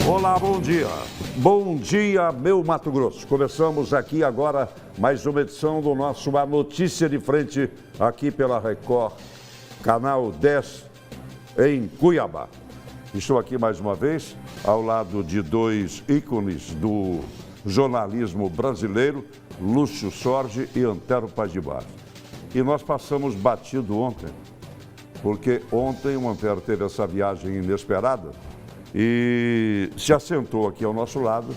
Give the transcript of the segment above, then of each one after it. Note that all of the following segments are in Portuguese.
Olá, bom dia. Bom dia, meu Mato Grosso. Começamos aqui agora mais uma edição do nosso A Notícia de Frente, aqui pela Record, canal 10, em Cuiabá. Estou aqui mais uma vez, ao lado de dois ícones do jornalismo brasileiro, Lúcio Sorge e Antero Paz de Barros. E nós passamos batido ontem, porque ontem o Antero teve essa viagem inesperada e se assentou aqui ao nosso lado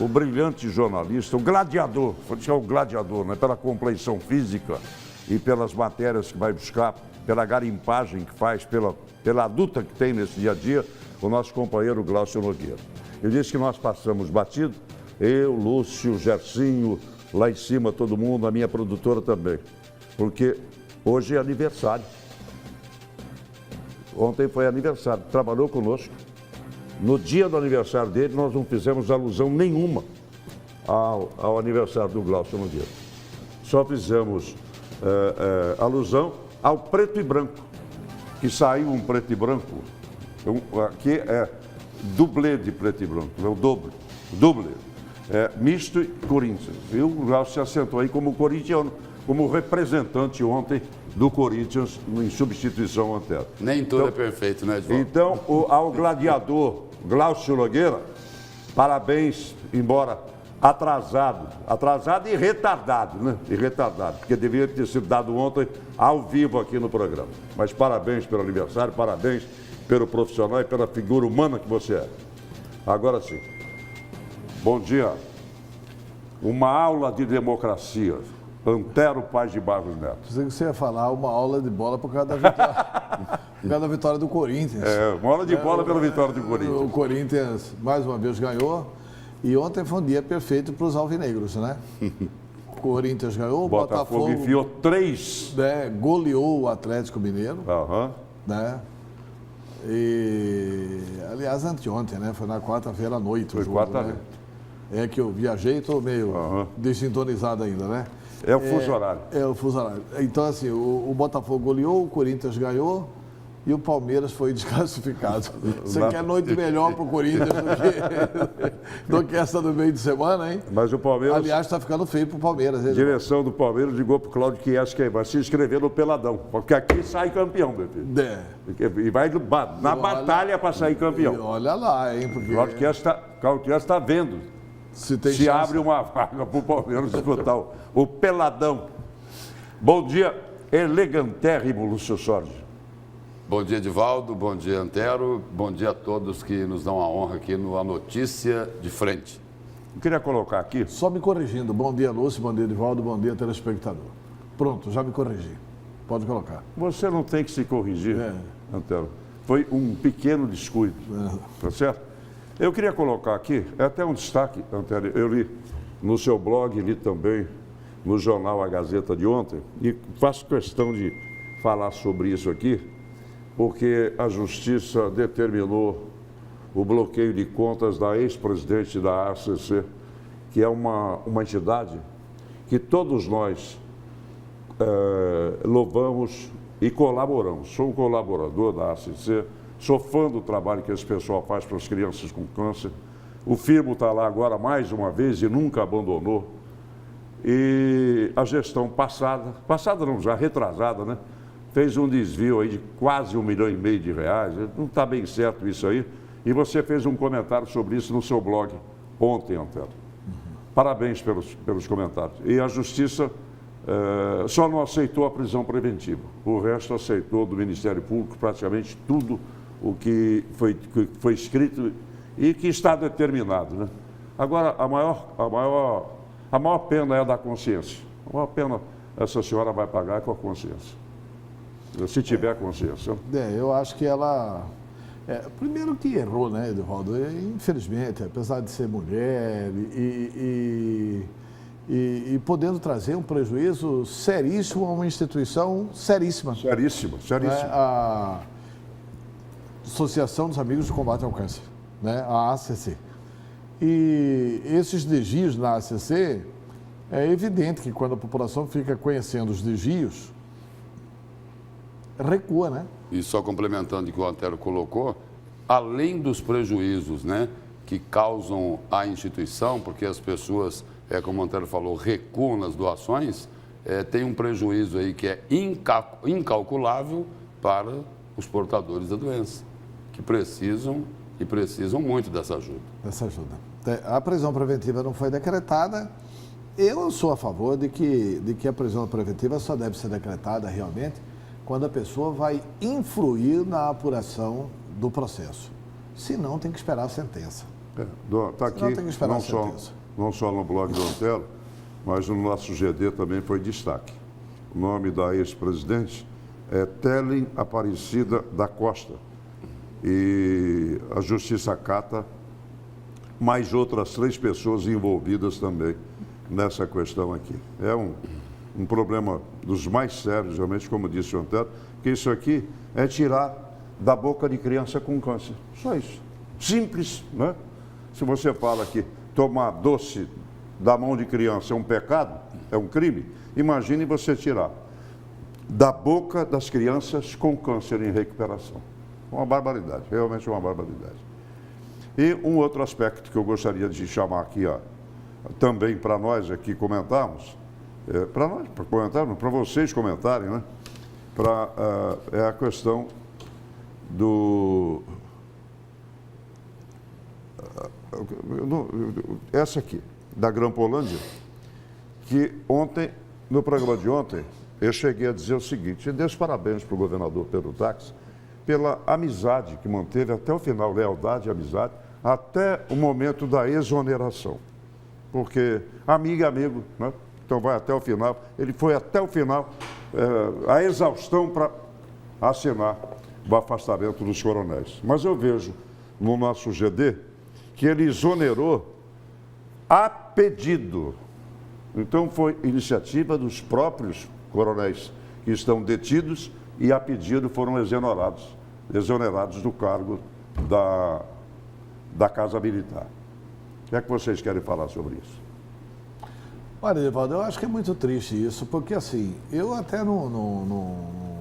o brilhante jornalista, o gladiador, vou dizer o gladiador, né? Pela compleição física e pelas matérias que vai buscar, pela garimpagem que faz, pela luta que tem nesse dia a dia, o nosso companheiro Glaucio Nogueira. Ele disse que nós passamos batido, eu, Lúcio, Gersinho, lá em cima todo mundo, a minha produtora também, porque hoje é aniversário. Ontem foi aniversário, trabalhou conosco. No dia do aniversário dele, nós não fizemos alusão nenhuma ao aniversário do Glaucio Nogueira. Só fizemos alusão ao preto e branco, que saiu um preto e branco, aqui é dublê de preto e branco, é o dublê, misto e Corinthians. E o Glaucio se assentou aí como corintiano, como representante ontem do Corinthians em substituição ao Antero. Nem tudo é perfeito, né, Edvaldo? Então, ao gladiador Glaucio Nogueira, parabéns, embora atrasado e retardado, né? E retardado, porque deveria ter sido dado ontem ao vivo aqui no programa. Mas parabéns pelo aniversário, parabéns pelo profissional e pela figura humana que você é. Agora sim, bom dia. Uma aula de democracia. Antero Paz de Barros Neto. Pensei que você ia falar uma aula de bola por causa da vitória, por causa da vitória do Corinthians. Uma aula de bola pela vitória do Corinthians. O Corinthians, mais uma vez, ganhou. E ontem foi um dia perfeito para os alvinegros, né? O Corinthians ganhou, o Botafogo enfiou 3. Né, goleou o Atlético Mineiro. Né? E, aliás, anteontem, né? Foi na quarta-feira à noite o jogo. Né? É que eu viajei e estou meio desintonizado ainda, né? É o fuso horário. É o fuso horário. Então, assim, o Botafogo goleou, o Corinthians ganhou e o Palmeiras foi desclassificado. Você quer noite melhor para o Corinthians do que essa do meio de semana, hein? Mas o Palmeiras... Aliás, está ficando feio para o Palmeiras. A direção do Palmeiras ligou para o Cláudio Chiesa que vai se inscrever no Peladão, porque aqui sai campeão, meu filho. E vai na batalha para sair campeão. E olha lá, hein? Porque... O Cláudio Chiesa está vendo. Se abre uma vaga para o Palmeiras disputar o Peladão. Bom dia, elegantérrimo Lúcio Sorge. Bom dia, Edvaldo. Bom dia, Antero. Bom dia a todos que nos dão a honra aqui no A Notícia de Frente. Eu queria colocar aqui... Só me corrigindo. Bom dia, Lúcio. Bom dia, Edvaldo. Bom dia, telespectador. Pronto, já me corrigi. Pode colocar. Você não tem que se corrigir, Antero. Foi um pequeno descuido, tá certo? Eu queria colocar aqui, é até um destaque, Antero, eu li no seu blog, li também no jornal A Gazeta de ontem, e faço questão de falar sobre isso aqui, porque a Justiça determinou o bloqueio de contas da ex-presidente da ACC, que é uma entidade que todos nós louvamos e colaboramos. Sou um colaborador da ACC, sou fã do trabalho que esse pessoal faz para as crianças com câncer. O firmo está lá agora mais uma vez e nunca abandonou. E a gestão passada não, já retrasada, né? Fez um desvio aí de quase R$1,5 milhão. Não está bem certo isso aí. E você fez um comentário sobre isso no seu blog ontem, Antero. Parabéns pelos comentários. E a Justiça só não aceitou a prisão preventiva. O resto aceitou do Ministério Público praticamente tudo o que foi escrito e que está determinado, né? Agora, a maior pena é a da consciência. A maior pena essa senhora vai pagar com a consciência. Se tiver consciência. Eu acho que ela... primeiro que errou, né, Edvaldo? Infelizmente, apesar de ser mulher e podendo trazer um prejuízo seríssimo a uma instituição seríssima. Seríssima. A Associação dos Amigos do Combate ao Câncer, né? A ACC. E esses desvios na ACC, é evidente que quando a população fica conhecendo os desvios, recua, né? E só complementando o que o Antero colocou, além dos prejuízos, né, que causam à instituição, porque as pessoas, como o Antero falou, recuam nas doações, tem um prejuízo aí que é incalculável para os portadores da doença, que precisam muito dessa ajuda. Dessa ajuda. A prisão preventiva não foi decretada. Eu sou a favor de que a prisão preventiva só deve ser decretada realmente quando a pessoa vai influir na apuração do processo. Se não, tem que esperar a sentença. Está aqui, não só no blog do Antero, mas no nosso GD também foi destaque. O nome da ex-presidente é Telen Aparecida da Costa. E a Justiça acata mais outras 3 pessoas envolvidas também nessa questão aqui. É um problema dos mais sérios, realmente, como disse o Antero, que isso aqui é tirar da boca de criança com câncer. Só isso. Simples, né? Se você fala que tomar doce da mão de criança é um pecado, é um crime, imagine você tirar da boca das crianças com câncer em recuperação. Uma barbaridade, realmente uma barbaridade. E um outro aspecto que eu gostaria de chamar aqui, também para nós aqui comentarmos, para vocês comentarem, né? É a questão essa aqui, da Grampolândia, que ontem, no programa de ontem, eu cheguei a dizer o seguinte: dei os parabéns para o governador Pedro Táxi pela amizade que manteve até o final, lealdade e amizade, até o momento da exoneração. Porque amigo é amigo, né? Então vai até o final. Ele foi até o final, a exaustão para assinar o afastamento dos coronéis. Mas eu vejo no nosso GD que ele exonerou a pedido. Então foi iniciativa dos próprios coronéis que estão detidos e a pedido foram exonerados do cargo da Casa Militar. O que é que vocês querem falar sobre isso? Olha, Evaldo, eu acho que é muito triste isso, porque assim, eu até não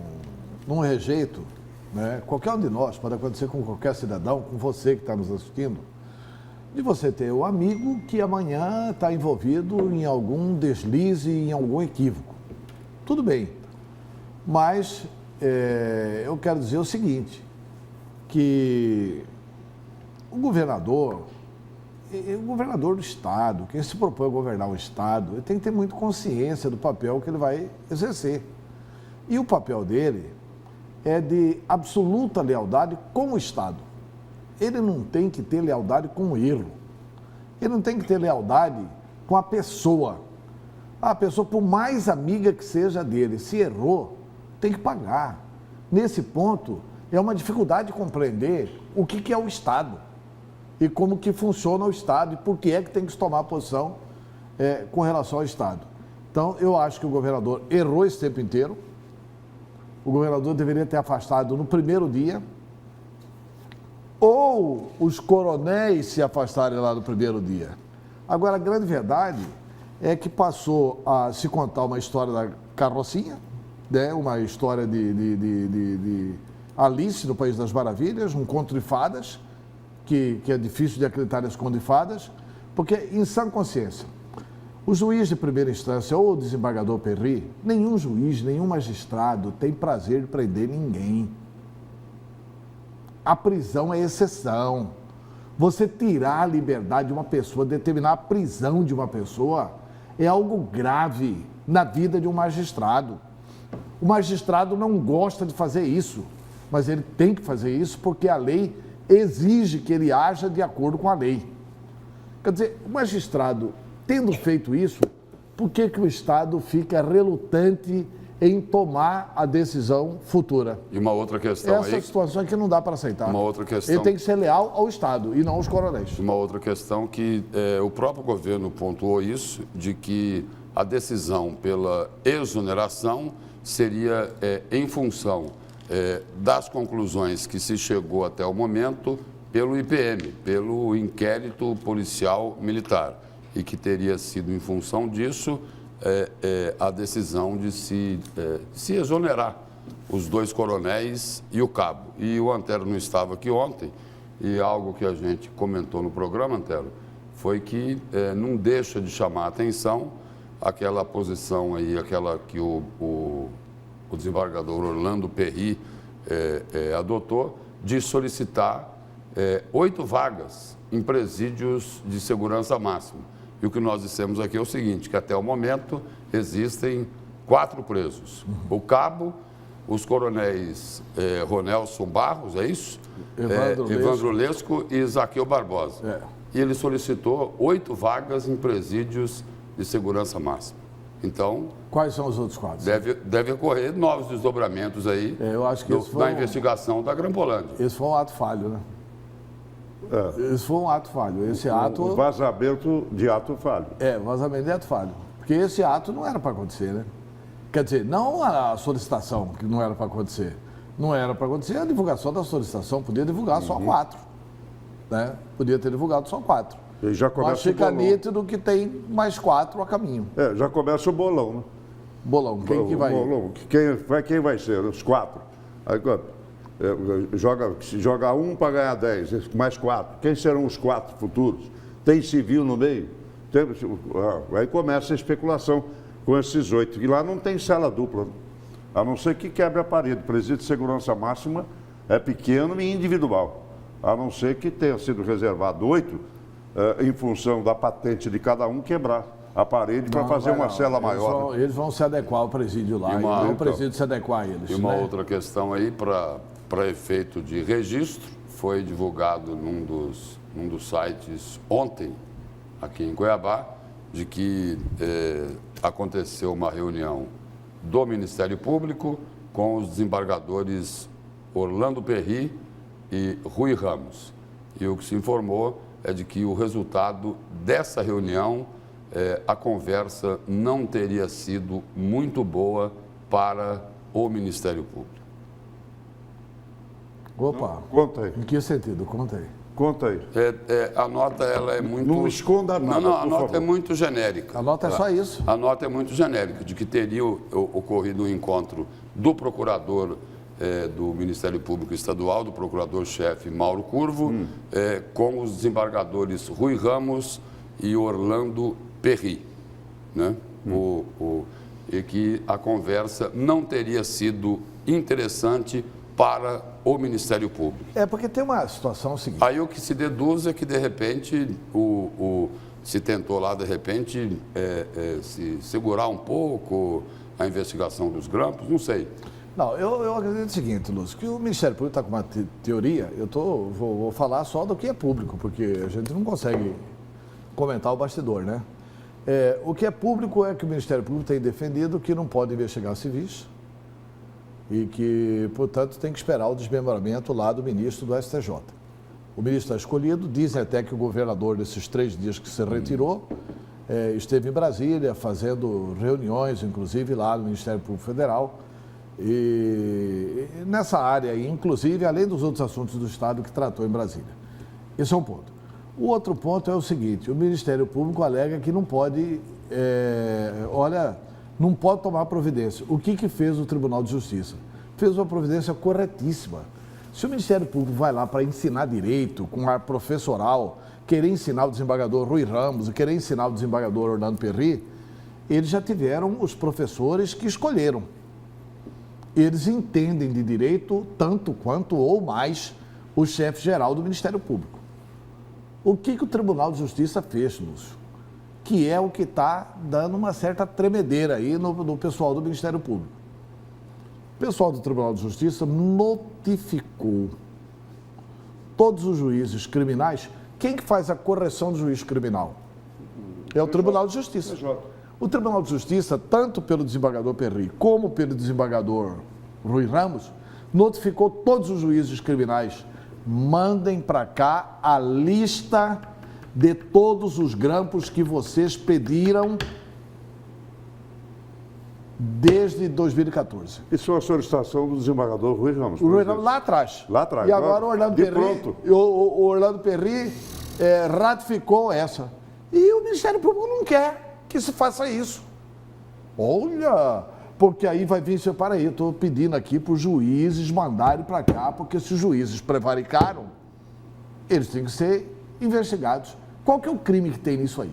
rejeito, né? Qualquer um de nós, pode acontecer com qualquer cidadão, com você que está nos assistindo, de você ter um amigo que amanhã está envolvido em algum deslize, em algum equívoco. Tudo bem, mas eu quero dizer o seguinte, que o governador do Estado, quem se propõe a governar o Estado, ele tem que ter muito consciência do papel que ele vai exercer. E o papel dele é de absoluta lealdade com o Estado. Ele não tem que ter lealdade com o erro. Ele não tem que ter lealdade com a pessoa. A pessoa, por mais amiga que seja dele, se errou, tem que pagar. Nesse ponto, é uma dificuldade de compreender o que é o Estado e como que funciona o Estado e por que é que tem que se tomar posição com relação ao Estado. Então, eu acho que o governador errou esse tempo inteiro. O governador deveria ter afastado no primeiro dia, ou os coronéis se afastarem lá no primeiro dia. Agora, a grande verdade é que passou a se contar uma história da carrocinha, né? Uma história de Alice no País das Maravilhas, um conto de fadas, que é difícil de acreditar nesse conto de fadas, porque, em sã consciência, o juiz de primeira instância ou o desembargador Perry, nenhum juiz, nenhum magistrado tem prazer de prender ninguém. A prisão é exceção. Você tirar a liberdade de uma pessoa, determinar a prisão de uma pessoa, é algo grave na vida de um magistrado. O magistrado não gosta de fazer isso, mas ele tem que fazer isso porque a lei exige que ele haja de acordo com a lei. Quer dizer, o magistrado, tendo feito isso, por que o Estado fica relutante em tomar a decisão futura? E uma outra questão Essa situação que não dá para aceitar. Uma outra questão. Ele tem que ser leal ao Estado e não aos coronéis. Uma outra questão que o próprio governo pontuou isso, de que a decisão pela exoneração seria em função das conclusões que se chegou até o momento pelo IPM, pelo Inquérito Policial Militar, e que teria sido em função disso a decisão de se exonerar os 2 coronéis e o cabo. E o Antero não estava aqui ontem, e algo que a gente comentou no programa, Antero, foi que não deixa de chamar a atenção aquela posição aí, aquela que o desembargador Orlando Perry adotou, de solicitar 8 vagas em presídios de segurança máxima. E o que nós dissemos aqui é o seguinte, que até o momento existem 4 presos. O cabo, os coronéis Ronelson Barros, é isso? Evandro Lesco e Zaqueu Barbosa. E ele solicitou 8 vagas em presídios de segurança máxima. Então... Quais são os outros 4? Deve ocorrer novos desdobramentos aí eu acho que da investigação da Grampolândia. Esse foi um ato falho, né? Esse foi um ato falho. Esse ato... Um vazamento de ato falho. Vazamento de ato falho. Porque esse ato não era para acontecer, né? Quer dizer, não a solicitação, que não era para acontecer. Não era para acontecer a divulgação da solicitação, podia divulgar só 4. Né? Podia ter divulgado só 4. E já começa mas fica nítido que tem mais 4 a caminho. Já começa o bolão, né? Bolão, quem que vai? Bolão. Quem vai ser? Os 4. Aí, joga 1 para ganhar 10, mais 4. Quem serão os 4 futuros? Tem civil no meio? Aí começa a especulação com esses 8. E lá não tem cela dupla, a não ser que quebre a parede. O presídio de segurança máxima é pequeno e individual. A não ser que tenha sido reservado 8 em função da patente de cada um quebrar a parede para fazer uma cela maior. Eles vão se adequar ao presídio lá, e não o presídio se adequar a eles. E uma outra questão aí, para efeito de registro, foi divulgado num dos sites ontem, aqui em Cuiabá, de que aconteceu uma reunião do Ministério Público com os desembargadores Orlando Perry e Rui Ramos. E o que se informou é de que o resultado dessa reunião, a conversa não teria sido muito boa para o Ministério Público. Opa, conta aí. Em que sentido? Conta aí. Conta aí. A nota ela é muito... Não esconda nada, Não, a nota é muito genérica. A nota é só isso. A nota é muito genérica, de que teria ocorrido um encontro do procurador do Ministério Público Estadual, do procurador-chefe Mauro Curvo, com os desembargadores Rui Ramos e Orlando Perry, né? E que a conversa não teria sido interessante para o Ministério Público. Porque tem uma situação seguinte. Aí o que se deduz é que, de repente, se tentou lá, de repente, se segurar um pouco a investigação dos grampos, não sei. Não, eu acredito o seguinte, Lúcio, que o Ministério Público está com uma teoria, vou falar só do que é público, porque a gente não consegue comentar o bastidor, né? O que é público é que o Ministério Público tem defendido que não pode investigar civis e que, portanto, tem que esperar o desmembramento lá do ministro do STJ. O ministro está escolhido, dizem até que o governador, nesses 3 dias que se retirou, esteve em Brasília fazendo reuniões, inclusive lá no Ministério Público Federal, e nessa área aí, inclusive, além dos outros assuntos do Estado que tratou em Brasília. Esse é um ponto. O outro ponto é o seguinte, o Ministério Público alega que não pode, não pode tomar providência. O que fez o Tribunal de Justiça? Fez uma providência corretíssima. Se o Ministério Público vai lá para ensinar direito, com ar professoral, querer ensinar o desembargador Rui Ramos e querer ensinar o desembargador Orlando Perry, eles já tiveram os professores que escolheram. Eles entendem de direito tanto quanto ou mais o chefe-geral do Ministério Público. O que o Tribunal de Justiça fez, Lúcio? Que é o que está dando uma certa tremedeira aí no pessoal do Ministério Público. O pessoal do Tribunal de Justiça notificou todos os juízes criminais. Quem que faz a correção do juiz criminal? É o Tribunal de Justiça. O Tribunal de Justiça, tanto pelo desembargador Perry como pelo desembargador Rui Ramos, notificou todos os juízes criminais. Mandem para cá a lista de todos os grampos que vocês pediram desde 2014. Isso é uma solicitação do desembargador Rui Ramos. O Rui Ramos lá atrás. Lá atrás. E agora o Orlando Perry, o Orlando Perry ratificou essa. E o Ministério Público não quer que se faça isso. Olha, porque aí vai vir, para aí, eu estou pedindo aqui para os juízes mandarem para cá, porque se os juízes prevaricaram, eles têm que ser investigados. Qual que é o crime que tem nisso aí?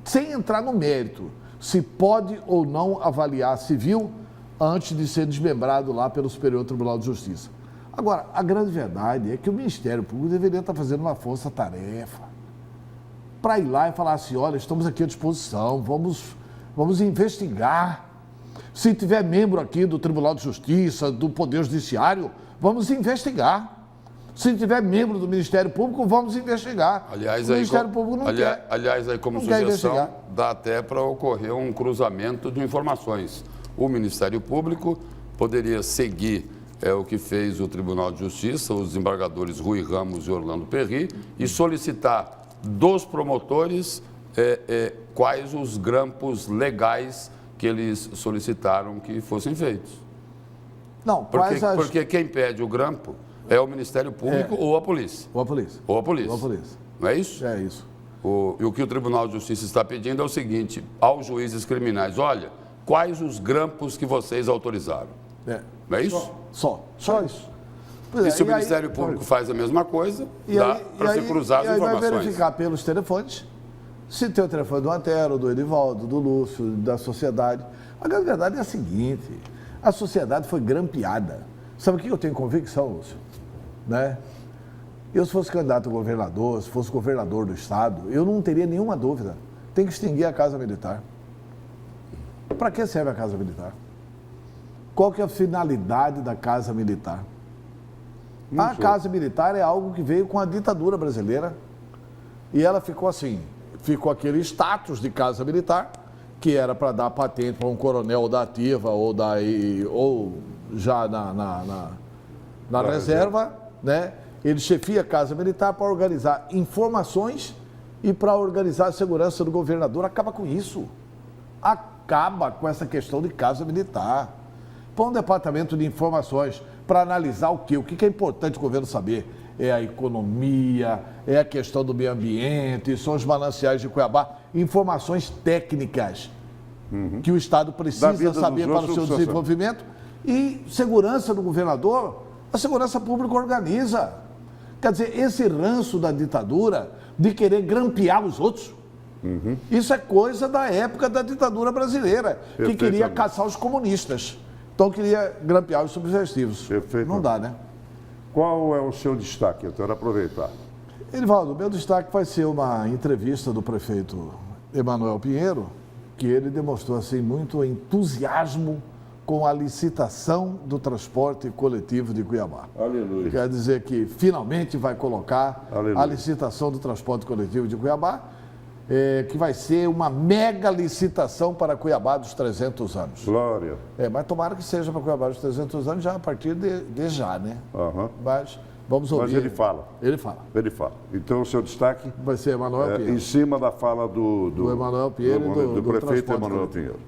Sem entrar no mérito, se pode ou não avaliar civil antes de ser desmembrado lá pelo Superior Tribunal de Justiça. Agora, a grande verdade é que o Ministério Público deveria estar fazendo uma força-tarefa para ir lá e falar assim, olha, estamos aqui à disposição, vamos investigar. Se tiver membro aqui do Tribunal de Justiça, do Poder Judiciário, vamos investigar. Se tiver membro do Ministério Público, vamos investigar. Aliás, o Ministério Público não quer. Aliás, aí como não quer sugestão, investigar. dá até para ocorrer um cruzamento de informações. O Ministério Público poderia seguir o que fez o Tribunal de Justiça, os desembargadores Rui Ramos e Orlando Perry, e solicitar dos promotores quais os grampos legais que eles solicitaram que fossem feitos. Não, porque quem pede o grampo é o Ministério Público ou a polícia. Ou a polícia. Ou a polícia. Ou a polícia. Não é isso? É isso. E o que o Tribunal de Justiça está pedindo é o seguinte, aos juízes criminais, olha, quais os grampos que vocês autorizaram? Não é isso? Só isso. E se o Ministério Público faz a mesma coisa, dá para se cruzar as informações. Vai verificar pelos telefones, se tem o telefone do Antero, do Edivaldo, do Lúcio, da sociedade. A grande verdade é a seguinte, a sociedade foi grampeada. Sabe o que eu tenho convicção, Lúcio? Né? Eu, se fosse candidato a governador, se fosse governador do estado, eu não teria nenhuma dúvida. Tem que extinguir a Casa Militar. Para que serve a Casa Militar? Qual que é a finalidade da Casa Militar? A Casa Militar é algo que veio com a ditadura brasileira e ela ficou assim, ficou aquele status de Casa Militar, que era para dar patente para um coronel da ativa ou já na reserva, né? Ele chefia a Casa Militar para organizar informações e para organizar a segurança do governador. Acaba com isso. Acaba com essa questão de Casa Militar. Põe um departamento de informações para analisar o quê? O que é importante o governo saber? É a economia, é a questão do meio ambiente, são os mananciais de Cuiabá, informações técnicas que o Estado precisa saber para o seu desenvolvimento. E segurança do governador, a segurança pública organiza. Quer dizer, esse ranço da ditadura de querer grampear os outros, isso é coisa da época da ditadura brasileira, que queria caçar os comunistas. Então queria grampear os subversivos. Não dá, né? Qual é o seu destaque? Eu quero aproveitar. Edivaldo, meu destaque vai ser uma entrevista do prefeito Emanuel Pinheiro, que ele demonstrou assim muito entusiasmo com a licitação do transporte coletivo de Cuiabá. Aleluia. Quer dizer que finalmente vai colocar a licitação do transporte coletivo de Cuiabá, que vai ser uma mega licitação para Cuiabá dos 300 anos. Glória. Mas tomara que seja para Cuiabá dos 300 anos já a partir de já, né? Mas vamos ouvir. Mas ele fala. Ele fala. Ele fala. Então o seu destaque vai ser Emanuel Pinheiro. Em cima da fala do Emanuel Pinheiro do prefeito Emanuel Pinheiro.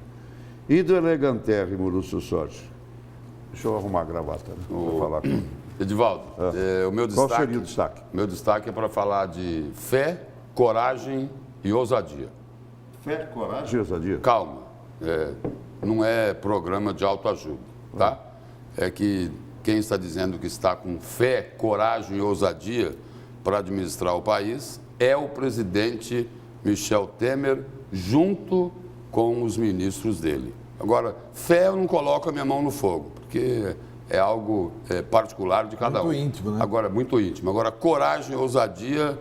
E do elegantérrimo Lúcio Sorge. Deixa eu arrumar a gravata, né? Vou falar com... Edivaldo, o meu destaque... Qual seria o destaque? Meu destaque é para falar de fé, coragem e ousadia. Fé, coragem e ousadia? Calma, não é programa de autoajuda, tá? É que quem está dizendo que está com fé, coragem e ousadia para administrar o país é o presidente Michel Temer, junto com os ministros dele. Agora, fé eu não coloco a minha mão no fogo, porque é algo particular de cada um. Muito íntimo, né? Agora, muito íntimo. Agora, coragem e ousadia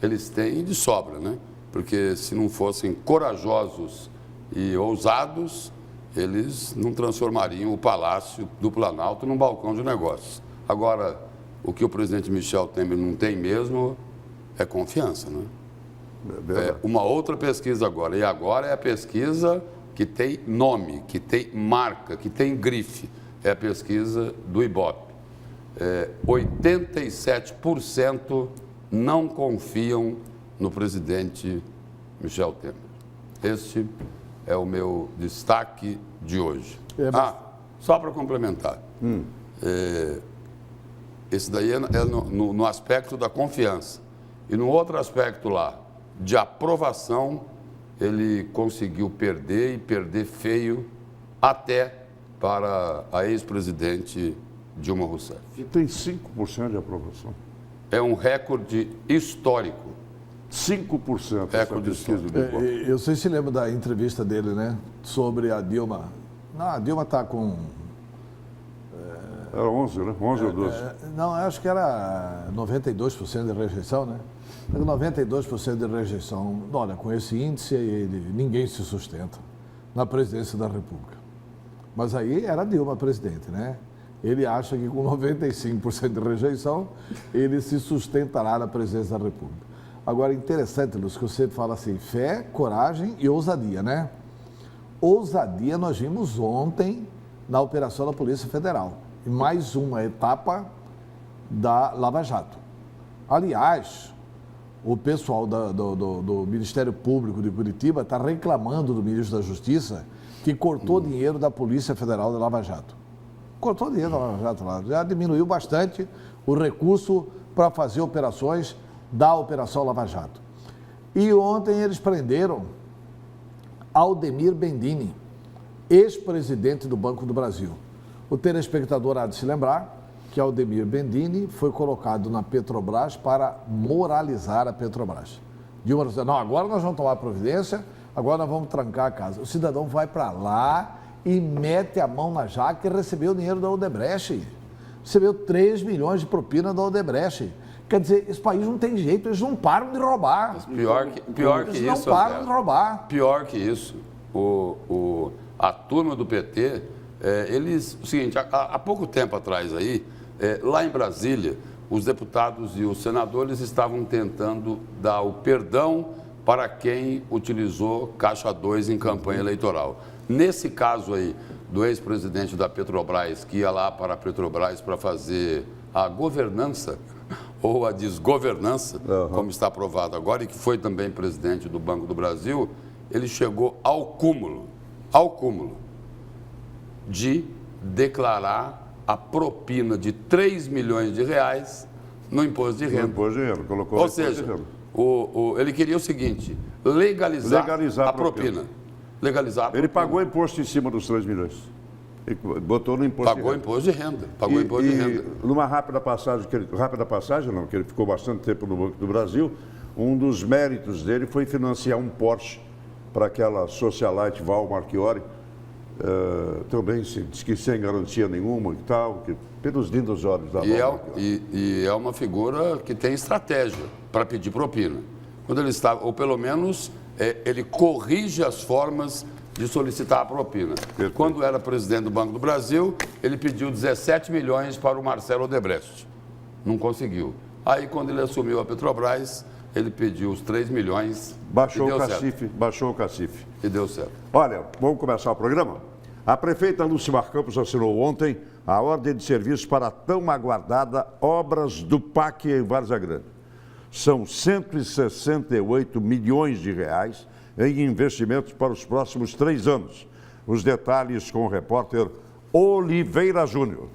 eles têm de sobra, né? Porque se não fossem corajosos e ousados, eles não transformariam o Palácio do Planalto num balcão de negócios. Agora, o que o presidente Michel Temer não tem mesmo é confiança, né? Uma outra pesquisa agora, e agora é a pesquisa que tem nome, que tem marca, que tem grife, é a pesquisa do Ibope. 87% não confiam no presidente Michel Temer. Este é o meu destaque de hoje. Só para complementar. Esse daí é no aspecto da confiança. E no outro aspecto lá, de aprovação, ele conseguiu perder e perder feio até para a ex-presidente Dilma Rousseff. E tem 5% de aprovação. é um recorde histórico. 5% essa Recorde pesquisa histórico. do Ibope. Eu sei se lembra da entrevista dele, né? Sobre a Dilma. Não, a Dilma está com... Era 11, né? 11 ou 12. Não, acho que era 92% de rejeição, né? 92% de rejeição. Olha, com esse índice, ninguém se sustenta na presidência da República. Mas aí era Dilma presidente, né? Ele acha que com 95% de rejeição, ele se sustentará na presidência da República. Agora, interessante, Lúcio, que você fala assim, fé, coragem e ousadia, né? Ousadia nós vimos ontem na operação da Polícia Federal. E mais uma etapa da Lava Jato. Aliás, o pessoal do Ministério Público de Curitiba está reclamando do ministro da Justiça que cortou dinheiro da Polícia Federal da Lava Jato. Cortou dinheiro da Lava Jato lá. Já diminuiu bastante o recurso para fazer operações da Operação Lava Jato. E ontem eles prenderam Aldemir Bendini, ex-presidente do Banco do Brasil. O telespectador há de se lembrar que Aldemir Bendini foi colocado na Petrobras para moralizar a Petrobras. Dilma disse, não, agora nós vamos tomar providência, agora nós vamos trancar a casa. O cidadão vai para lá e mete a mão na jaca e recebeu o dinheiro da Odebrecht. Recebeu 3 milhões de propina da Odebrecht. Quer dizer, esse país não tem jeito, eles não param de roubar. Pior que eles isso, não param André. de roubar. Pior que isso, a turma do PT, o seguinte, há pouco tempo atrás aí, lá em Brasília, os deputados e os senadores estavam tentando dar o perdão para quem utilizou Caixa 2 em campanha eleitoral. Nesse caso aí, do ex-presidente da Petrobras, que ia lá para a Petrobras para fazer a governança ou a desgovernança, como está aprovado agora, e que foi também presidente do Banco do Brasil, ele chegou ao cúmulo de declarar a propina de 3 milhões de reais no imposto de renda. Imposto de renda, colocou Ou imposto de seja, renda. ele queria o seguinte, legalizar a propina. Legalizar a propina. Ele pagou imposto em cima dos 3 milhões. E botou no imposto Pagou de renda. imposto de renda. Pagou imposto de renda. Numa rápida passagem, que ele ficou bastante tempo no Banco do Brasil, um dos méritos dele foi financiar um Porsche para aquela socialite Val Marchiori, também diz que sem garantia nenhuma e tal, que, pelos lindos olhos da Val. E é uma figura que tem estratégia para pedir propina. Quando ele está, ou pelo menos, ele corrige as formas de solicitar a propina. Perfeito. Quando era presidente do Banco do Brasil, ele pediu 17 milhões para o Marcelo Odebrecht. Não conseguiu. Aí, quando ele assumiu a Petrobras, ele pediu os 3 milhões Baixou e deu o cacife, certo. baixou o cacife. E deu certo. Olha, vamos começar o programa? A prefeita Lucimar Campos assinou ontem a ordem de serviço para a tão aguardada Obras do PAC em Várzea Grande. São 168 milhões de reais em investimentos para os próximos 3 anos. Os detalhes com o repórter Oliveira Júnior.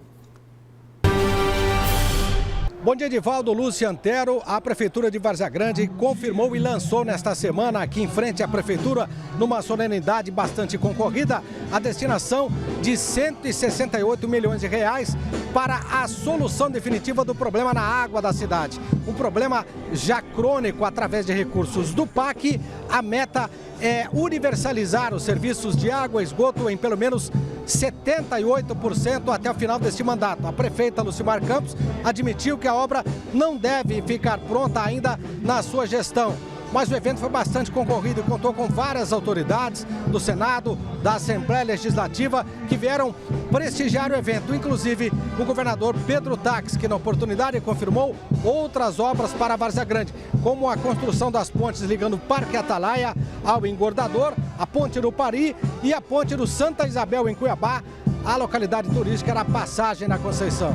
Bom dia, Edivaldo, Lúcio Antero. A Prefeitura de Várzea Grande confirmou e lançou nesta semana, aqui em frente à Prefeitura, numa solenidade bastante concorrida, a destinação de 168 milhões de reais para a solução definitiva do problema na água da cidade. Um problema já crônico através de recursos do PAC. A meta é universalizar os serviços de água e esgoto em pelo menos 78% até o final deste mandato. A prefeita Lucimar Campos admitiu que a obra não deve ficar pronta ainda na sua gestão. Mas o evento foi bastante concorrido e contou com várias autoridades do Senado, da Assembleia Legislativa, que vieram prestigiar o evento. Inclusive o governador Pedro Taques, que na oportunidade confirmou outras obras para a Várzea Grande, como a construção das pontes ligando o Parque Atalaia ao Engordador, a Ponte do Pari e a Ponte do Santa Isabel, em Cuiabá. A localidade turística era a Passagem na Conceição.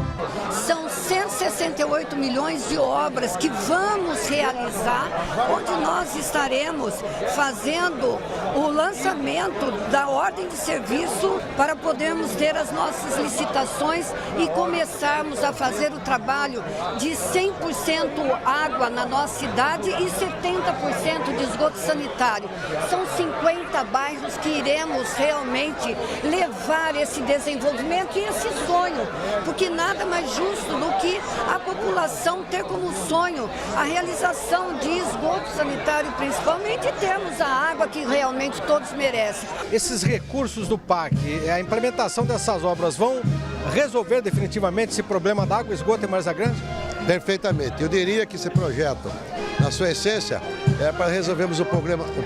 São 168 milhões de obras que vamos realizar, onde nós estaremos fazendo o lançamento da ordem de serviço para podermos ter as nossas licitações e começarmos a fazer o trabalho de 100% água na nossa cidade e 70% de esgoto sanitário. São 50 bairros que iremos realmente levar esse desenvolvimento e esse sonho, porque nada mais justo do que a população ter como sonho a realização de esgoto sanitário, principalmente, e termos a água que realmente todos merecem. Esses recursos do PAC, a implementação dessas obras vão resolver definitivamente esse problema da água e esgoto em Várzea Grande? Perfeitamente. Eu diria que esse projeto, na sua essência, é para resolvermos o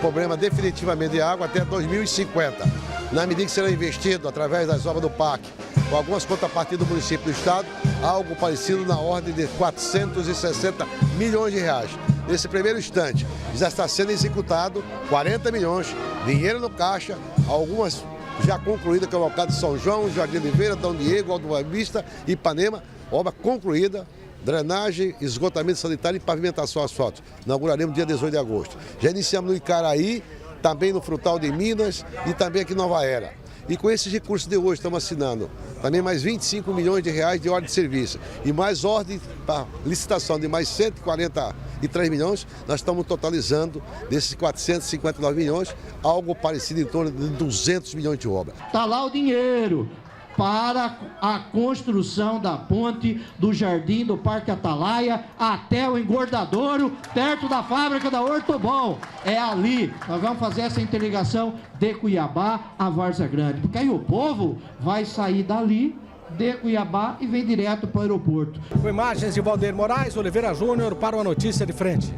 problema definitivamente de água até 2050. Na medida que será investido através das obras do PAC, com algumas contrapartidas do município e do estado, algo parecido na ordem de 460 milhões de reais. Nesse primeiro instante, já está sendo executado 40 milhões, dinheiro no caixa, algumas já concluídas, que é o local de São João, Jardim Oliveira, Dom Diego, Alto Boa Vista, Ipanema, obra concluída, drenagem, esgotamento sanitário e pavimentação asfalto. Inauguraremos dia 18 de agosto. Já iniciamos no Icaraí, também no Frutal de Minas e também aqui em Nova Era. E com esses recursos de hoje estamos assinando também mais 25 milhões de reais de ordem de serviço e mais ordem para licitação de mais 143 milhões, nós estamos totalizando desses 459 milhões, algo parecido em torno de 200 milhões de obras. Está lá o dinheiro para a construção da ponte do Jardim do Parque Atalaia até o Engordadouro, perto da fábrica da Ortobon. É ali. Nós vamos fazer essa interligação de Cuiabá a Várzea Grande, porque aí o povo vai sair dali de Cuiabá e vem direto para o aeroporto. Com imagens de Valdeir Moraes, Oliveira Júnior para o Notícia de Frente.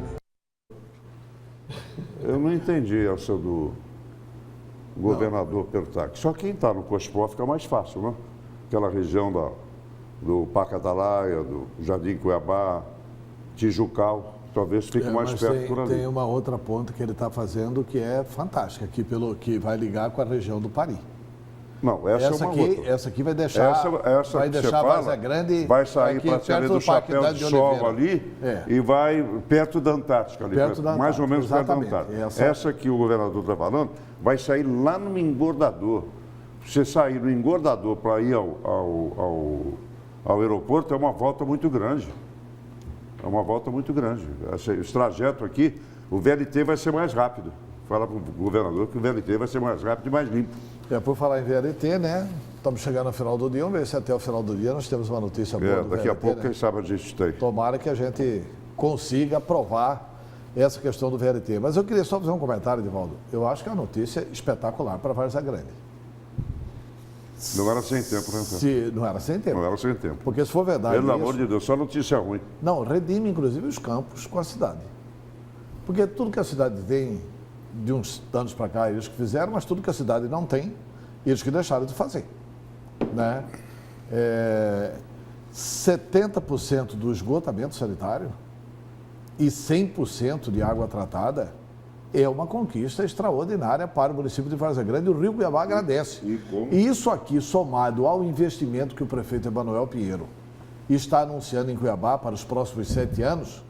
Eu não entendi essa do governador Pertac. Só quem está no Cospó fica mais fácil, né? Aquela região do Parque Atalaia, do Jardim Cuiabá, Tijucal, talvez fique mais perto por ali. Tem uma outra ponte que ele está fazendo que é fantástica, que vai ligar com a região do Paris. Não, essa é uma outra. Essa aqui vai deixar, vai deixar a Várzea Grande. Vai sair praticamente do Chapéu de Sol ali e vai perto da Antártica ali, mais ou menos perto da Antártica. Essa que o governador está falando vai sair lá no Engordador. Você sair do Engordador para ir ao aeroporto é uma volta muito grande. É uma volta muito grande. Esse trajeto aqui, o VLT vai ser mais rápido. Fala para o governador que o VLT vai ser mais rápido e mais limpo. Por falar em VLT, né? Estamos chegando no final do dia, vamos ver se até o final do dia nós temos uma notícia boa do daqui VLT, a pouco, né? quem sabe a gente tem. Tomara que a gente consiga aprovar essa questão do VLT. Mas eu queria só fazer um comentário, Edivaldo. Eu acho que é uma notícia espetacular para a Várzea Grande. Não era sem tempo, né? Não era sem tempo. Não era sem tempo. Porque se for verdade Pelo amor de Deus, só notícia ruim. Não, redime inclusive os campos com a cidade. Porque tudo que a cidade tem, de uns anos para cá, eles que fizeram, mas tudo que a cidade não tem, eles que deixaram de fazer. Né? 70% do esgotamento sanitário e 100% de água tratada é uma conquista extraordinária para o município de Várzea Grande. O Rio Cuiabá agradece. E isso aqui, somado ao investimento que o prefeito Emanuel Pinheiro está anunciando em Cuiabá para os próximos 7 anos,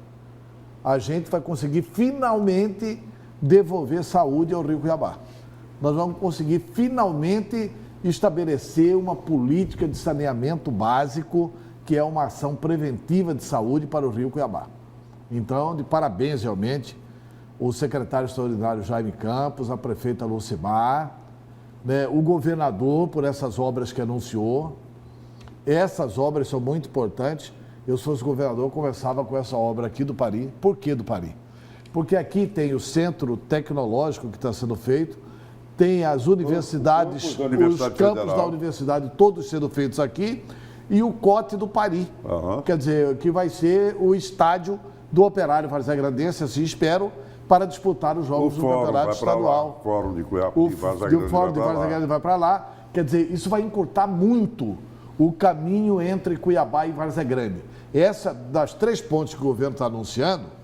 a gente vai conseguir finalmente devolver saúde ao Rio Cuiabá. Nós vamos conseguir finalmente estabelecer uma política de saneamento básico, que é uma ação preventiva de saúde para o Rio Cuiabá. Então, de parabéns realmente, o secretário extraordinário Jaime Campos, a prefeita Lucimar, né, o governador por essas obras que anunciou. Essas obras são muito importantes. Eu, se fosse governador, começava com essa obra aqui do Paris. Por que do Paris? Porque aqui tem o centro tecnológico que está sendo feito, tem as universidades, os campos da universidade, todos sendo feitos aqui, e o COT do Paris, quer dizer, que vai ser o estádio do Operário Várzea Grandense, assim espero, para disputar os jogos do Campeonato Estadual. O Fórum de Cuiabá e Fórum de Várzea Grande vai para lá. Quer dizer, isso vai encurtar muito o caminho entre Cuiabá e Várzea Grande. Essa, das 3 pontes que o governo está anunciando,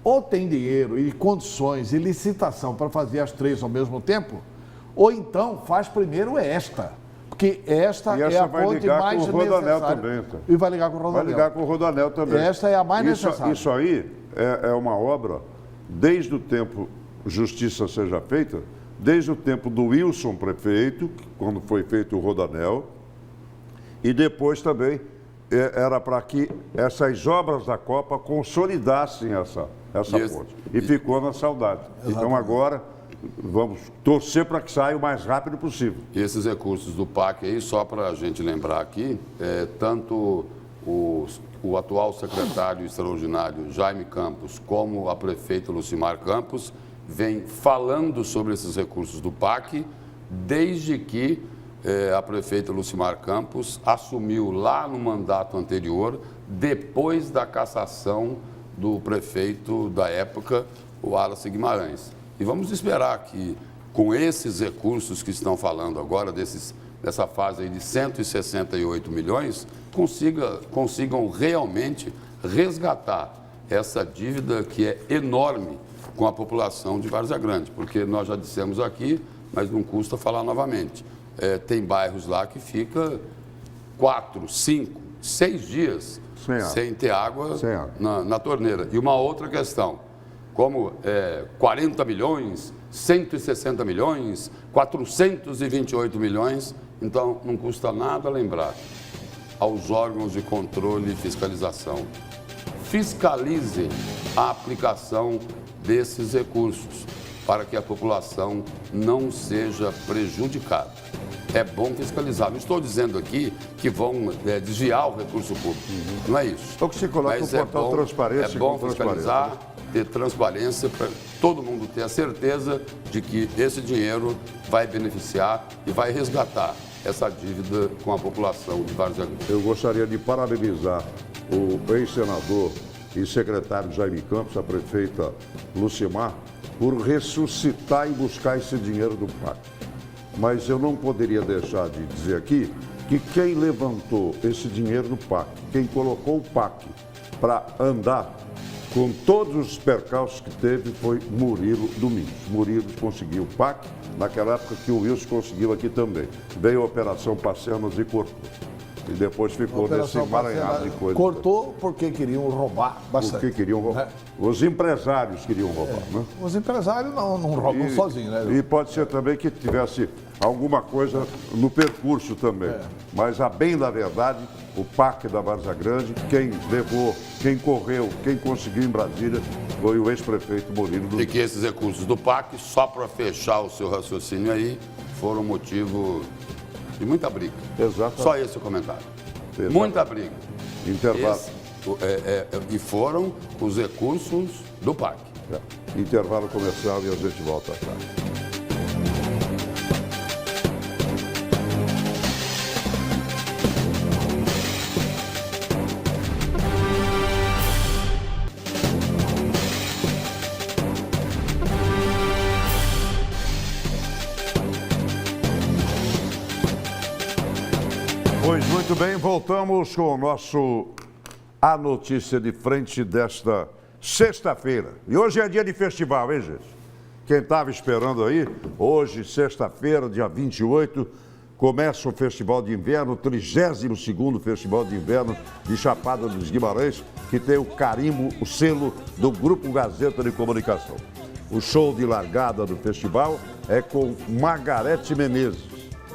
ou tem dinheiro e condições e licitação para fazer as 3 ao mesmo tempo, ou então faz primeiro esta. Porque esta é a ponte mais necessária. E vai ligar com o Rodanel. Vai ligar com o Rodanel também. Esta é a mais necessária. Isso aí é uma obra, desde o tempo Justiça Seja Feita, desde o tempo do Wilson prefeito, quando foi feito o Rodanel, e depois também era para que essas obras da Copa consolidassem essa ponte. E ficou na saudade. Exatamente. Então agora vamos torcer para que saia o mais rápido possível. E esses recursos do PAC aí, só para a gente lembrar aqui, tanto o atual secretário extraordinário Jaime Campos, como a prefeita Lucimar Campos, vem falando sobre esses recursos do PAC desde que a prefeita Lucimar Campos assumiu lá no mandato anterior, depois da cassação do prefeito da época, o Wallace Guimarães. E vamos esperar que, com esses recursos que estão falando agora, dessa fase aí de 168 milhões, consigam realmente resgatar essa dívida que é enorme com a população de Várzea Grande, porque nós já dissemos aqui, mas não custa falar novamente. Tem bairros lá que fica 4, 5, 6 dias sem ter água na torneira. E uma outra questão, como 40 milhões, 160 milhões, 428 milhões, então não custa nada lembrar aos órgãos de controle e fiscalização. Fiscalizem a aplicação desses recursos para que a população não seja prejudicada. É bom fiscalizar. Não estou dizendo aqui que vão desviar o recurso público. Não é isso. É o que se coloca no portal Transparência. É bom fiscalizar, ter transparência para todo mundo ter a certeza de que esse dinheiro vai beneficiar e vai resgatar essa dívida com a população de Várzea Grande. Eu gostaria de parabenizar o ex-senador e secretário Jaime Campos, a prefeita Lucimar, por ressuscitar e buscar esse dinheiro do PAC. Mas eu não poderia deixar de dizer aqui que quem levantou esse dinheiro do PAC, quem colocou o PAC para andar com todos os percalços que teve, foi Murilo Domingos. Murilo conseguiu o PAC naquela época que o Wilson conseguiu aqui também. Veio a Operação Passeanas e cortou. E depois ficou nesse emaranhado de coisas. Cortou porque queriam roubar bastante. Porque queriam roubar. Os empresários queriam roubar, né? Os empresários não roubam sozinhos, né? E pode ser também que tivesse alguma coisa no percurso também. Mas, a bem da verdade, o PAC da Várzea Grande, quem levou, quem correu, quem conseguiu em Brasília, foi o ex-prefeito Murilo Domingos. E que esses recursos do PAC, só para fechar o seu raciocínio aí, foram motivo de muita briga. Exato. Só esse o comentário. Exato. Muita briga. Intervalo. E foram os recursos do PAC. Intervalo comercial e a gente volta atrás. Pois muito bem, voltamos com o nosso A Notícia de Frente desta sexta-feira. E hoje é dia de festival, hein, gente? Quem estava esperando aí, hoje, sexta-feira, dia 28, começa o Festival de Inverno, o 32º Festival de Inverno de Chapada dos Guimarães, que tem o carimbo, o selo do Grupo Gazeta de Comunicação. O show de largada do festival é com Margareth Menezes.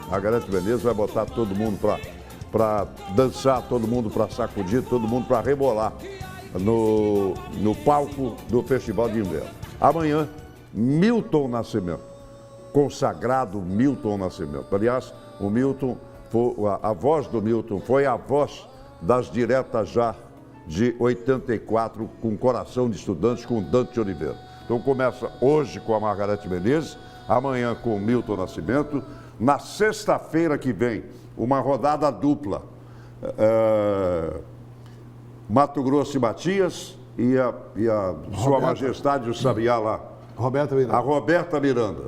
Margareth Menezes vai botar todo mundo para dançar, todo mundo para sacudir, todo mundo para rebolar no palco do Festival de Inverno. Amanhã, Milton Nascimento, consagrado Milton Nascimento. Aliás, o Milton, a voz do Milton foi a voz das diretas já de 84, com Coração de Estudantes, com Dante Oliveira. Então começa hoje com a Margareth Menezes, amanhã com o Milton Nascimento. Na sexta-feira que vem, uma rodada dupla. Mato Grosso e Matias e a Sua Majestade o Sabiá lá. A Roberta Miranda.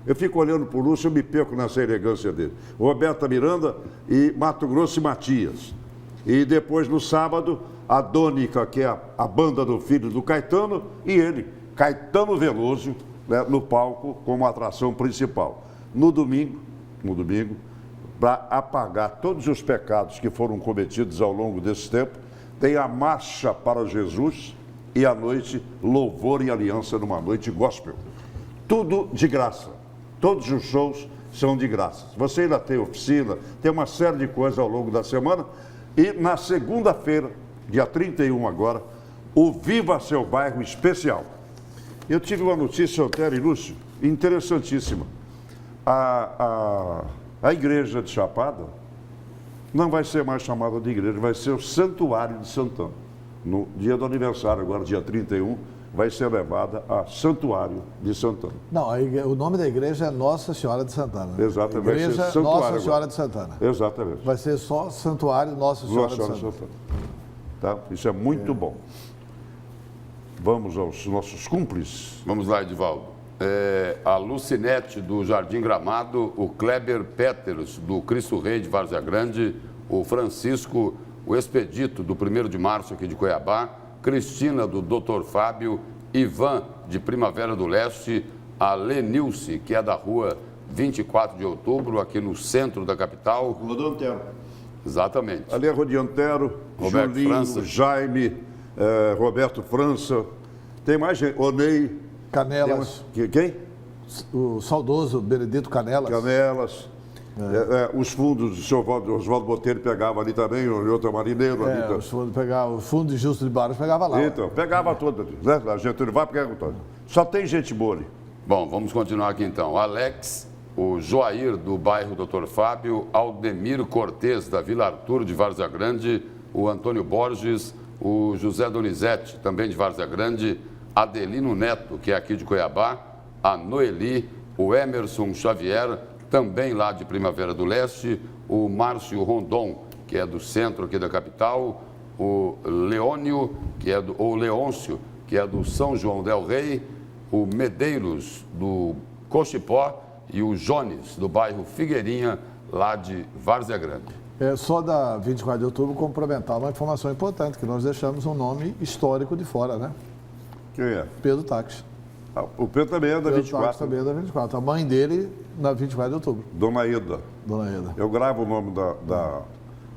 Eu fico olhando para o Lúcio e me perco nessa elegância dele. Roberta Miranda e Mato Grosso e Matias. E depois, no sábado, a Dônica, que é a banda do filho do Caetano, e ele, Caetano Veloso, né, no palco como atração principal. No domingo, para apagar todos os pecados que foram cometidos ao longo desse tempo, tem a Marcha para Jesus e à noite, Louvor e Aliança numa noite gospel. Tudo de graça. Todos os shows são de graça. Você ainda tem oficina, tem uma série de coisas ao longo da semana. E na segunda-feira, dia 31 agora, o Viva Seu Bairro Especial. Eu tive uma notícia, Otero e Lúcio, interessantíssima. A igreja de Chapada não vai ser mais chamada de igreja, vai ser o Santuário de Santana. No dia do aniversário, agora dia 31, vai ser levada a Santuário de Santana. Não, o nome da igreja é Nossa Senhora de Santana. Exatamente. Igreja Nossa Senhora de Santana. Exatamente. Vai ser só Santuário Nossa Senhora de Santana. Tá? Isso é muito bom. Vamos aos nossos cúmplices. Vamos lá, Edivaldo. A Lucinete, do Jardim Gramado, o Kleber Péteros, do Cristo Rei de Várzea Grande, o Francisco, o Expedito, do 1º de março aqui de Cuiabá, Cristina, do Dr. Fábio, Ivan, de Primavera do Leste, a Lenilce, que é da rua 24 de outubro, aqui no centro da capital. Rua do Antero. Exatamente. Ali é Rua de Antero, Roberto Julinho, França. Jaime, Roberto França. Tem mais gente? Onei. Canelas. Quem? O saudoso Benedito Canelas. Canelas. Os fundos do senhor Oswaldo Botelho pegava ali também, o outro marineiro. Ali, Os fundos pegava, o fundo de Justo de Barros pegava lá. Então, pegava tudo ali, né? A Getúlio vai pegar tudo. Só tem gente boa ali. Bom, vamos continuar aqui então. Alex, o Joair, do bairro Dr. Fábio, Aldemir Cortes, da Vila Artur, de Várzea Grande, o Antônio Borges, o José Donizete, também de Várzea Grande, Adelino Neto, que é aqui de Cuiabá, a Noeli, o Emerson Xavier, também lá de Primavera do Leste, o Márcio Rondon, que é do centro aqui da capital, o Leôncio, que é do São João del Rei, o Medeiros, do Cochipó, e o Jones, do bairro Figueirinha, lá de Várzea Grande. Só da 24 de outubro complementar uma informação importante, que nós deixamos um nome histórico de fora, né? Quem é? Pedro Táxi. O Pedro também é da Pedro 24. Táxi também é da 24. A mãe dele, na 24 de outubro. Dona Eda. Dona Eda. Eu gravo o nome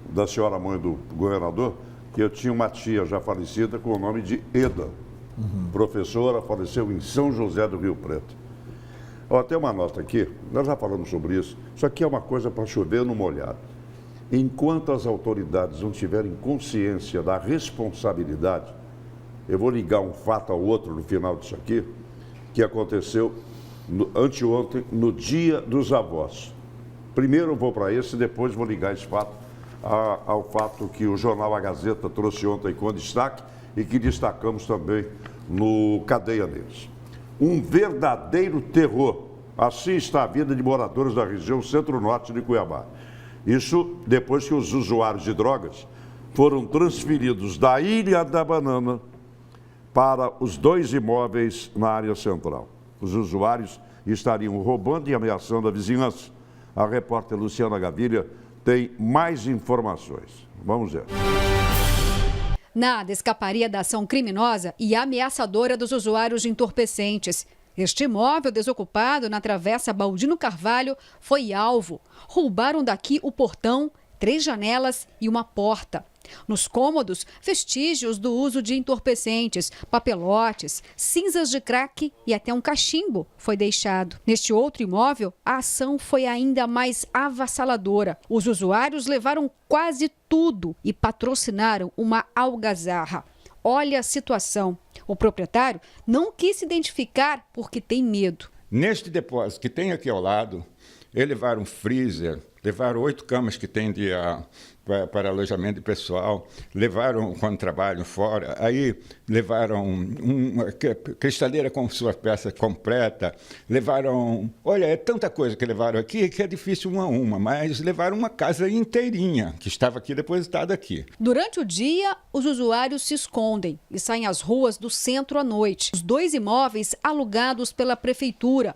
da senhora mãe do governador, que eu tinha uma tia já falecida com o nome de Eda. Professora, faleceu em São José do Rio Preto. Ó, tem uma nota aqui, nós já falamos sobre isso. Isso aqui é uma coisa para chover no molhado. Enquanto as autoridades não tiverem consciência da responsabilidade, eu vou ligar um fato ao outro no final disso aqui, que aconteceu anteontem, no Dia dos Avós. Primeiro eu vou para esse, depois vou ligar esse fato ao fato que o jornal A Gazeta trouxe ontem com destaque e que destacamos também no Cadeia Neles. Um verdadeiro terror. Assim está a vida de moradores da região centro-norte de Cuiabá. Isso depois que os usuários de drogas foram transferidos da Ilha da Banana para os 2 imóveis na área central. Os usuários estariam roubando e ameaçando a vizinhança. A repórter Luciana Gavilha tem mais informações. Vamos ver. Nada escaparia da ação criminosa e ameaçadora dos usuários de entorpecentes. Este imóvel desocupado na Travessa Baldino Carvalho foi alvo. Roubaram daqui o portão, 3 janelas e uma porta. Nos cômodos, vestígios do uso de entorpecentes, papelotes, cinzas de crack e até um cachimbo foi deixado. Neste outro imóvel, a ação foi ainda mais avassaladora. Os usuários levaram quase tudo e patrocinaram uma algazarra. Olha a situação. O proprietário não quis se identificar porque tem medo. Neste depósito que tem aqui ao lado, eles levaram um freezer, levaram 8 camas que tem para alojamento de pessoal, levaram quando trabalham fora, aí levaram uma cristaleira com sua peça completa, levaram, olha, é tanta coisa que levaram aqui que é difícil uma a uma, mas levaram uma casa inteirinha que estava aqui depositada aqui. Durante o dia, os usuários se escondem e saem às ruas do centro à noite. Os 2 imóveis alugados pela prefeitura.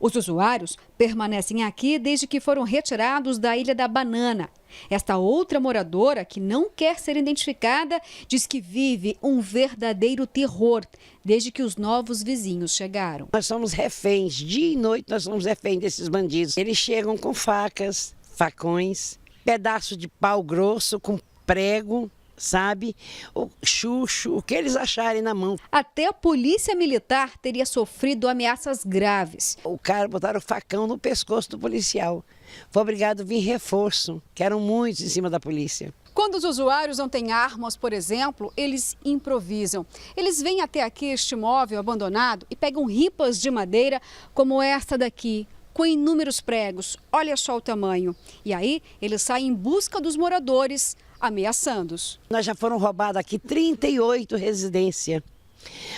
Os usuários permanecem aqui desde que foram retirados da Ilha da Banana. Esta outra moradora, que não quer ser identificada, diz que vive um verdadeiro terror desde que os novos vizinhos chegaram. Nós somos reféns, dia e noite nós somos reféns desses bandidos. Eles chegam com facas, facões, pedaço de pau grosso com prego, sabe, o chucho, o que eles acharem na mão. Até a polícia militar teria sofrido ameaças graves. O cara botaram o facão no pescoço do policial. Foi obrigado a vir reforço, que eram muitos em cima da polícia. Quando os usuários não têm armas, por exemplo, eles improvisam. Eles vêm até aqui este imóvel abandonado e pegam ripas de madeira como esta daqui, com inúmeros pregos. Olha só o tamanho. E aí, eles saem em busca dos moradores, ameaçando-os. Nós já foram roubadas aqui 38 residências.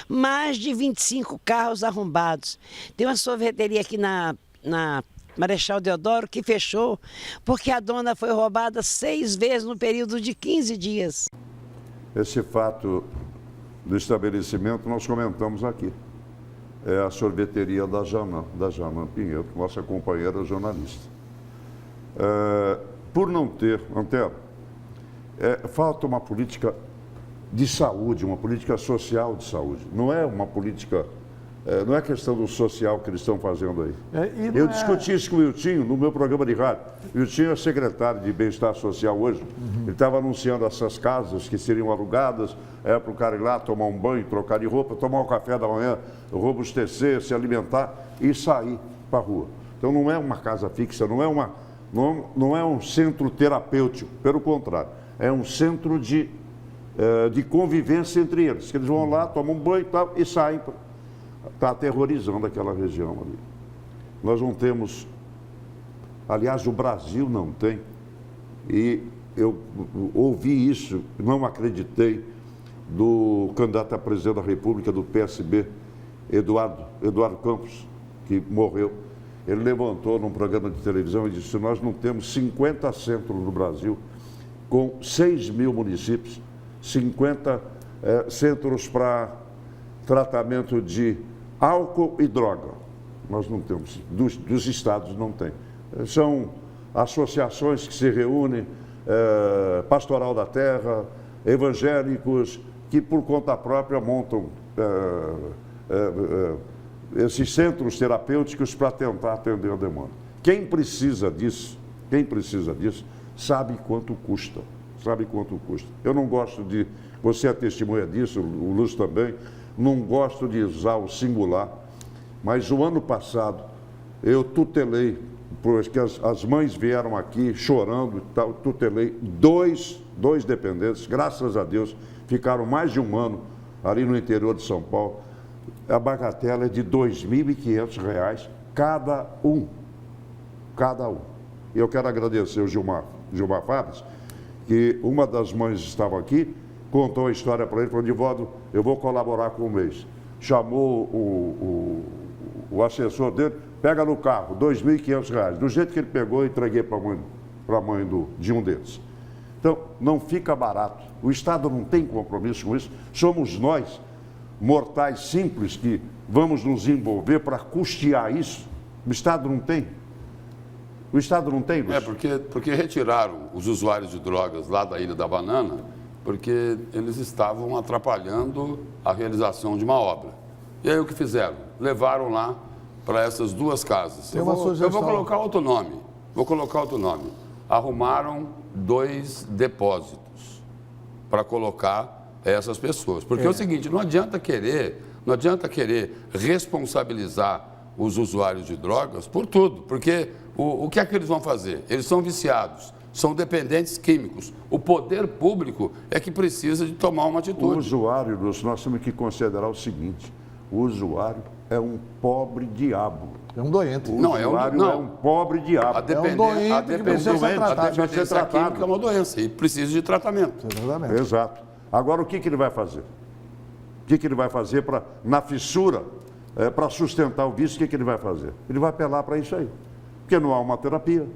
Mais de 25 carros arrombados. Tem uma sorveteria aqui na Marechal Deodoro que fechou porque a dona foi roubada 6 vezes no período de 15 dias. Esse fato do estabelecimento nós comentamos aqui. É a sorveteria da Janã Pinheiro, nossa companheira jornalista. Por não ter, Antero, falta uma política de saúde, uma política social de saúde. Não é uma política, não é questão do social que eles estão fazendo aí. Eu discuti isso com o Wiltinho no meu programa de rádio. O Wiltinho é secretário de Bem-Estar Social hoje. Ele estava anunciando essas casas que seriam alugadas para o cara ir lá tomar um banho, trocar de roupa, tomar um café da manhã, robustecer, se alimentar e sair para a rua. Então não é uma casa fixa, não é um centro terapêutico, pelo contrário, é um centro de convivência entre eles, que eles vão lá, tomam um banho e saem. Está aterrorizando aquela região ali. Nós não temos, aliás, o Brasil não tem, e eu ouvi isso, não acreditei, do candidato a presidente da República do PSB, Eduardo Campos, que morreu. Ele levantou num programa de televisão e disse: nós não temos 50 centros no Brasil, com 6 mil municípios, 50 centros para tratamento de álcool e droga. Nós não temos, dos estados não tem. São associações que se reúnem, Pastoral da Terra, evangélicos, que por conta própria montam esses centros terapêuticos para tentar atender a demanda. Quem precisa disso, sabe quanto custa. Eu não gosto de, você é testemunha disso, o Lúcio também, não gosto de usar o singular, mas o ano passado eu tutelei, porque as mães vieram aqui chorando e tal, tutelei dois dependentes, graças a Deus, ficaram mais de um ano ali no interior de São Paulo. A bagatela é de R$ 2.500 cada um. E eu quero agradecer o Gilmar Fabres, que uma das mães estava aqui, contou a história para ele, falou: Divaldo, eu vou colaborar com o mês. Chamou o assessor dele, pega no carro, R$ 2.500. Do jeito que ele pegou, eu entreguei para a mãe de um deles. Então, não fica barato. O Estado não tem compromisso com isso. Somos nós, mortais simples, que vamos nos envolver para custear isso. O Estado não tem. O Estado não tem, Lúcio. Porque retiraram os usuários de drogas lá da Ilha da Banana, porque eles estavam atrapalhando a realização de uma obra. E aí o que fizeram? Levaram lá para essas 2 casas. Eu vou colocar outro nome. Arrumaram 2 depósitos para colocar essas pessoas. Porque é o seguinte, não adianta querer responsabilizar os usuários de drogas por tudo, porque o que é que eles vão fazer? Eles são viciados, são dependentes químicos. O poder público é que precisa de tomar uma atitude. O usuário, Lúcio, nós temos que considerar o seguinte: o usuário é um pobre diabo. É um doente. O usuário é um pobre diabo. A dependência química é uma doença e precisa de tratamento. Exatamente. Exato. Agora, o que ele vai fazer? O que ele vai fazer na fissura, para sustentar o vício? O que ele vai fazer? Ele vai apelar para isso aí. Porque não há uma terapia.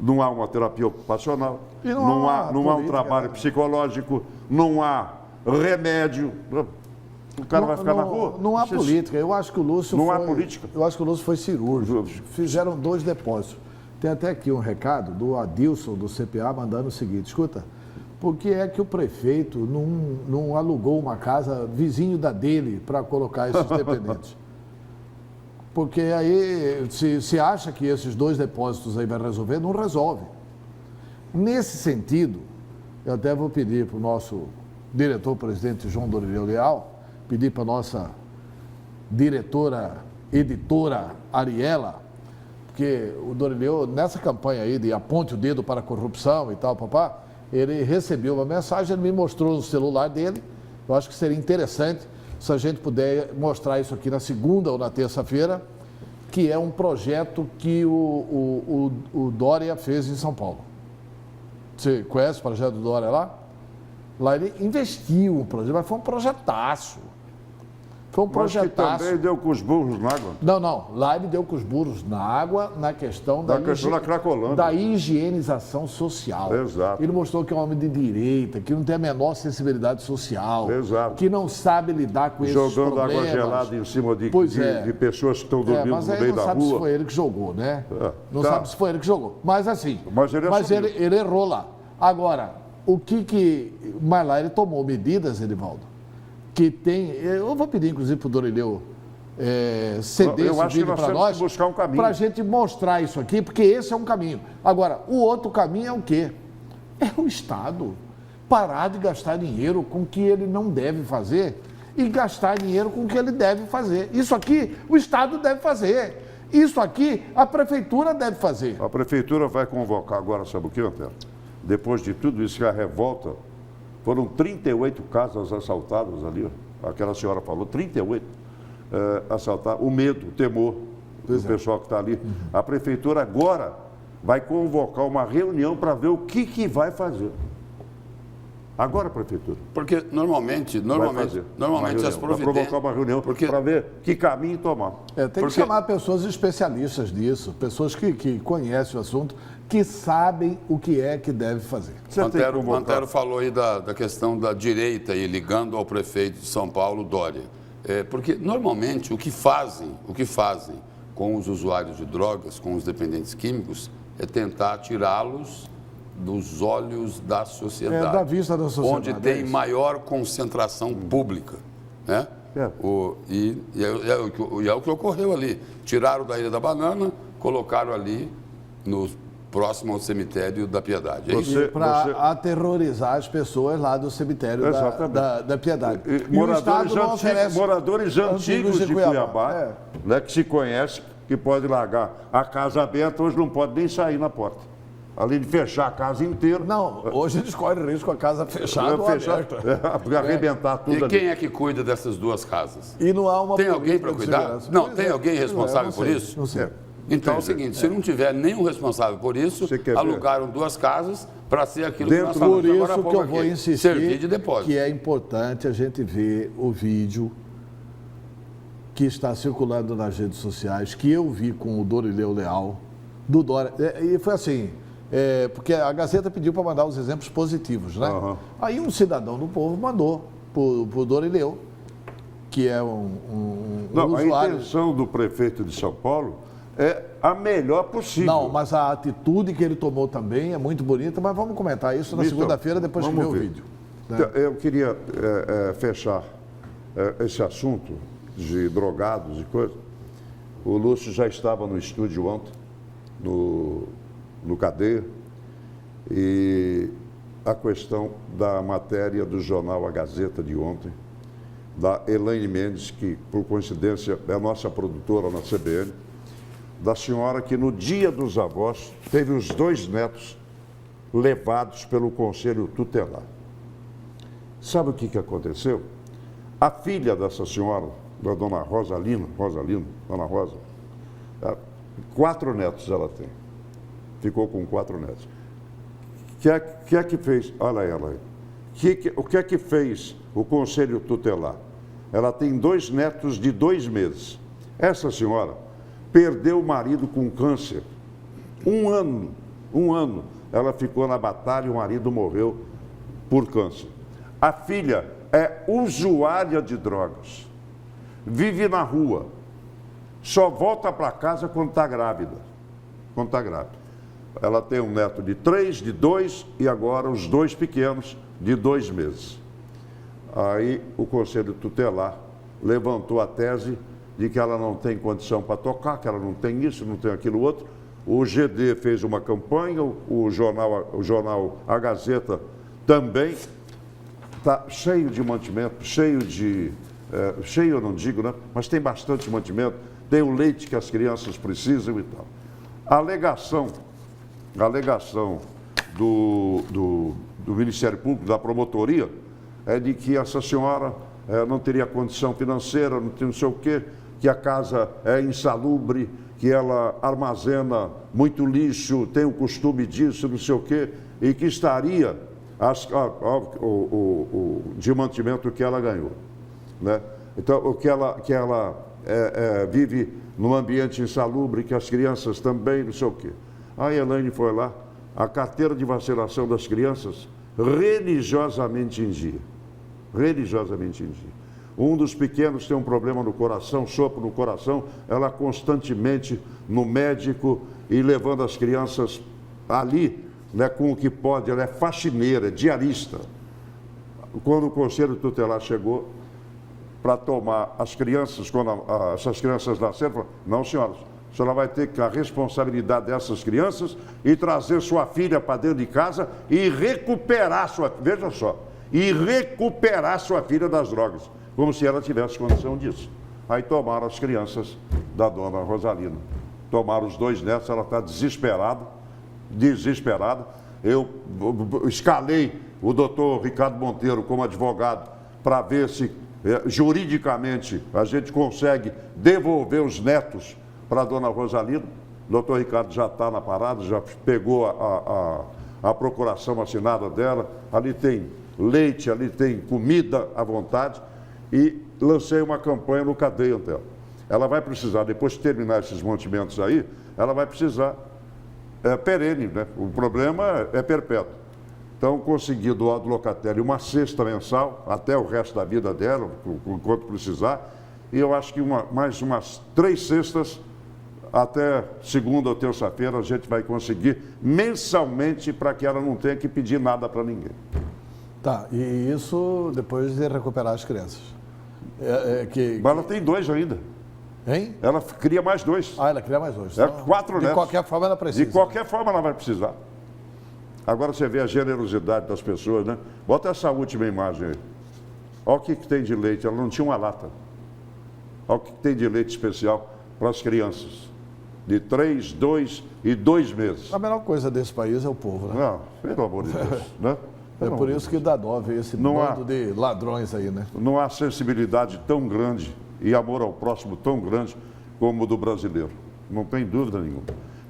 Não há uma terapia ocupacional, não há um trabalho psicológico, não há remédio. O cara vai ficar na rua. Não há política. Eu acho que o Lúcio há política. Eu acho que o Lúcio foi cirúrgico. Fizeram 2 depósitos. Tem até aqui um recado do Adilson, do CPA, mandando o seguinte: escuta, por que é que o prefeito não alugou uma casa vizinho da dele para colocar esses dependentes? Porque aí, se acha que esses 2 depósitos aí vai resolver, não resolve. Nesse sentido, eu até vou pedir para o nosso diretor-presidente João Dorileu Leal, pedir para a nossa editora Ariela, porque o Dorileu, nessa campanha aí de aponte o dedo para a corrupção e tal, ele recebeu uma mensagem, ele me mostrou no celular dele. Eu acho que seria interessante se a gente puder mostrar isso aqui na segunda ou na terça-feira, que é um projeto que o Dória fez em São Paulo. Você conhece o projeto do Dória lá? Lá ele investiu um projeto, mas foi um projetaço. Foi um projetaço. Mas que também deu com os burros na água. Não. Lá ele deu com os burros na água na questão da Cracolândia. Da higienização social. Exato. Ele mostrou que é um homem de direita, que não tem a menor sensibilidade social. Exato. Que não sabe lidar com esses jogando problemas. Água gelada em cima de pessoas que estão dormindo no meio da rua. Mas aí não sabe se foi ele que jogou, né? Não sabe se foi ele que jogou. Mas assim, ele errou lá. Agora, mas lá ele tomou medidas, Edivaldo, que tem... Eu vou pedir, inclusive, para o Dorileu ceder esse vídeo para nós, para a gente mostrar isso aqui, porque esse é um caminho. Agora, o outro caminho é o quê? É o Estado parar de gastar dinheiro com o que ele não deve fazer e gastar dinheiro com o que ele deve fazer. Isso aqui o Estado deve fazer. Isso aqui a Prefeitura deve fazer. A Prefeitura vai convocar agora, sabe o que, Antero? Depois de tudo isso, a revolta, foram 38 casas assaltadas ali, ó. Aquela senhora falou, 38 assaltadas. O medo, o temor do pessoal que está ali. A Prefeitura agora vai convocar uma reunião para ver o que vai fazer. Agora, Prefeitura. Porque normalmente as providências... Vai provocar uma reunião para ver que caminho tomar. Tem que chamar pessoas especialistas nisso, pessoas que conhecem o assunto, que sabem o que é que deve fazer. Antero falou aí da questão da direita e ligando ao prefeito de São Paulo, Dória. Porque normalmente o que fazem com os usuários de drogas, com os dependentes químicos, é tentar tirá-los dos olhos da sociedade. Da vista da sociedade. Onde tem maior concentração pública. Né? E é o que ocorreu ali. Tiraram da Ilha da colocaram ali no próximo ao cemitério da Piedade. Para aterrorizar as pessoas lá do cemitério da Piedade. Moradores antigos de Cuiabá, né, que se conhece, que pode largar a casa aberta, hoje não pode nem sair na porta. Além de fechar a casa inteira. Não, hoje eles correm risco com a casa fechada ou aberta. Arrebentar tudo ali. E quem ali. É que cuida dessas duas casas? E não há uma Tem alguém para cuidar? Não, tem alguém responsável por isso? Não sei. Então é o seguinte, se não tiver nenhum responsável por isso, alugaram duas casas para ser aquilo que nós falamos agora há pouco. Por isso que eu vou insistir servir de depósito. Que é importante a gente ver o vídeo que está circulando nas redes sociais, que eu vi com o Dorileu Leal, do Dória. E foi assim, porque a Gazeta pediu para mandar os exemplos positivos, né? Aí um cidadão do povo mandou para o Dorileu, que é um usuário. A intenção do prefeito de São Paulo é a melhor possível. Não, mas a atitude que ele tomou também é muito bonita, mas vamos comentar isso na segunda-feira, depois que ver o vídeo. Né? Então, eu queria fechar esse assunto de drogados e coisas. O Lúcio já estava no estúdio ontem, no Cadeia, e a questão da matéria do jornal A Gazeta de ontem, da Elaine Mendes, que por coincidência é a nossa produtora na CBN, da senhora que no dia dos avós teve os 2 netos levados pelo Conselho Tutelar. Sabe o que aconteceu? A filha dessa senhora, da dona Rosalina, dona Rosa, 4 netos ela tem. Ficou com 4 netos. O que é que fez? Olha ela aí. O que é que fez o Conselho Tutelar? Ela tem 2 netos de 2 meses. Essa senhora perdeu o marido com câncer. Um ano ela ficou na batalha e o marido morreu por câncer. A filha é usuária de drogas. Vive na rua. Só volta para casa quando está grávida. Ela tem um neto de 3, de 2 e agora os 2 pequenos de 2 meses. Aí o Conselho Tutelar levantou a tese de que ela não tem condição para tocar, que ela não tem isso, não tem aquilo outro. O GD fez uma campanha, o jornal A Gazeta também está cheio de mantimento, cheio eu não digo, né? Mas tem bastante mantimento, tem o leite que as crianças precisam e tal. A alegação do Ministério Público, da promotoria, é de que essa senhora não teria condição financeira, não tem não sei o quê, que a casa é insalubre, que ela armazena muito lixo, tem o costume disso, não sei o quê, e que estaria de mantimento que ela ganhou, né? Então, o que ela vive num ambiente insalubre, que as crianças também, não sei o quê. A Elaine foi lá, a carteira de vacinação das crianças religiosamente em dia. Religiosamente em dia. Um dos pequenos tem um problema no coração, sopro no coração, ela constantemente no médico e levando as crianças ali, né, com o que pode. Ela é faxineira, é diarista. Quando o Conselho Tutelar chegou para tomar as crianças, quando essas crianças nasceram, falou, não, senhoras, a senhora vai ter a responsabilidade dessas crianças e trazer sua filha para dentro de casa e recuperar veja só, e recuperar sua filha das drogas, como se ela tivesse condição disso. Aí tomaram as crianças da dona Rosalina, tomaram os 2 netos, ela está desesperada. Eu escalei o doutor Ricardo Monteiro como advogado para ver se juridicamente a gente consegue devolver os netos para a dona Rosalina. O doutor Ricardo já está na parada, já pegou a procuração assinada dela, ali tem leite, ali tem comida à vontade, e lancei uma campanha no Cadeia Antero. Ela vai precisar, depois de terminar esses mantimentos aí, ela vai precisar perene, né? O problema é perpétuo. Então, consegui doar do Locatelli uma cesta mensal, até o resto da vida dela, enquanto precisar, e eu acho que mais umas 3 cestas, até segunda ou terça-feira, a gente vai conseguir mensalmente, para que ela não tenha que pedir nada para ninguém. Tá, e isso depois de recuperar as crianças. Mas ela tem 2 ainda. Hein? Ela cria mais 2. Ah, ela cria mais 2. É 4 netos. De qualquer forma ela precisa. De qualquer forma ela vai precisar. Agora você vê a generosidade das pessoas, né? Bota essa última imagem aí. Olha o que tem de leite. Ela não tinha uma lata. Olha o que tem de leite especial para as crianças. De 3, 2 e 2 meses. A melhor coisa desse país é o povo, né? Não, pelo amor de Deus. Né? É por isso que dá dó ver esse bando de ladrões aí, né? Não há sensibilidade tão grande e amor ao próximo tão grande como o do brasileiro. Não tem dúvida nenhuma.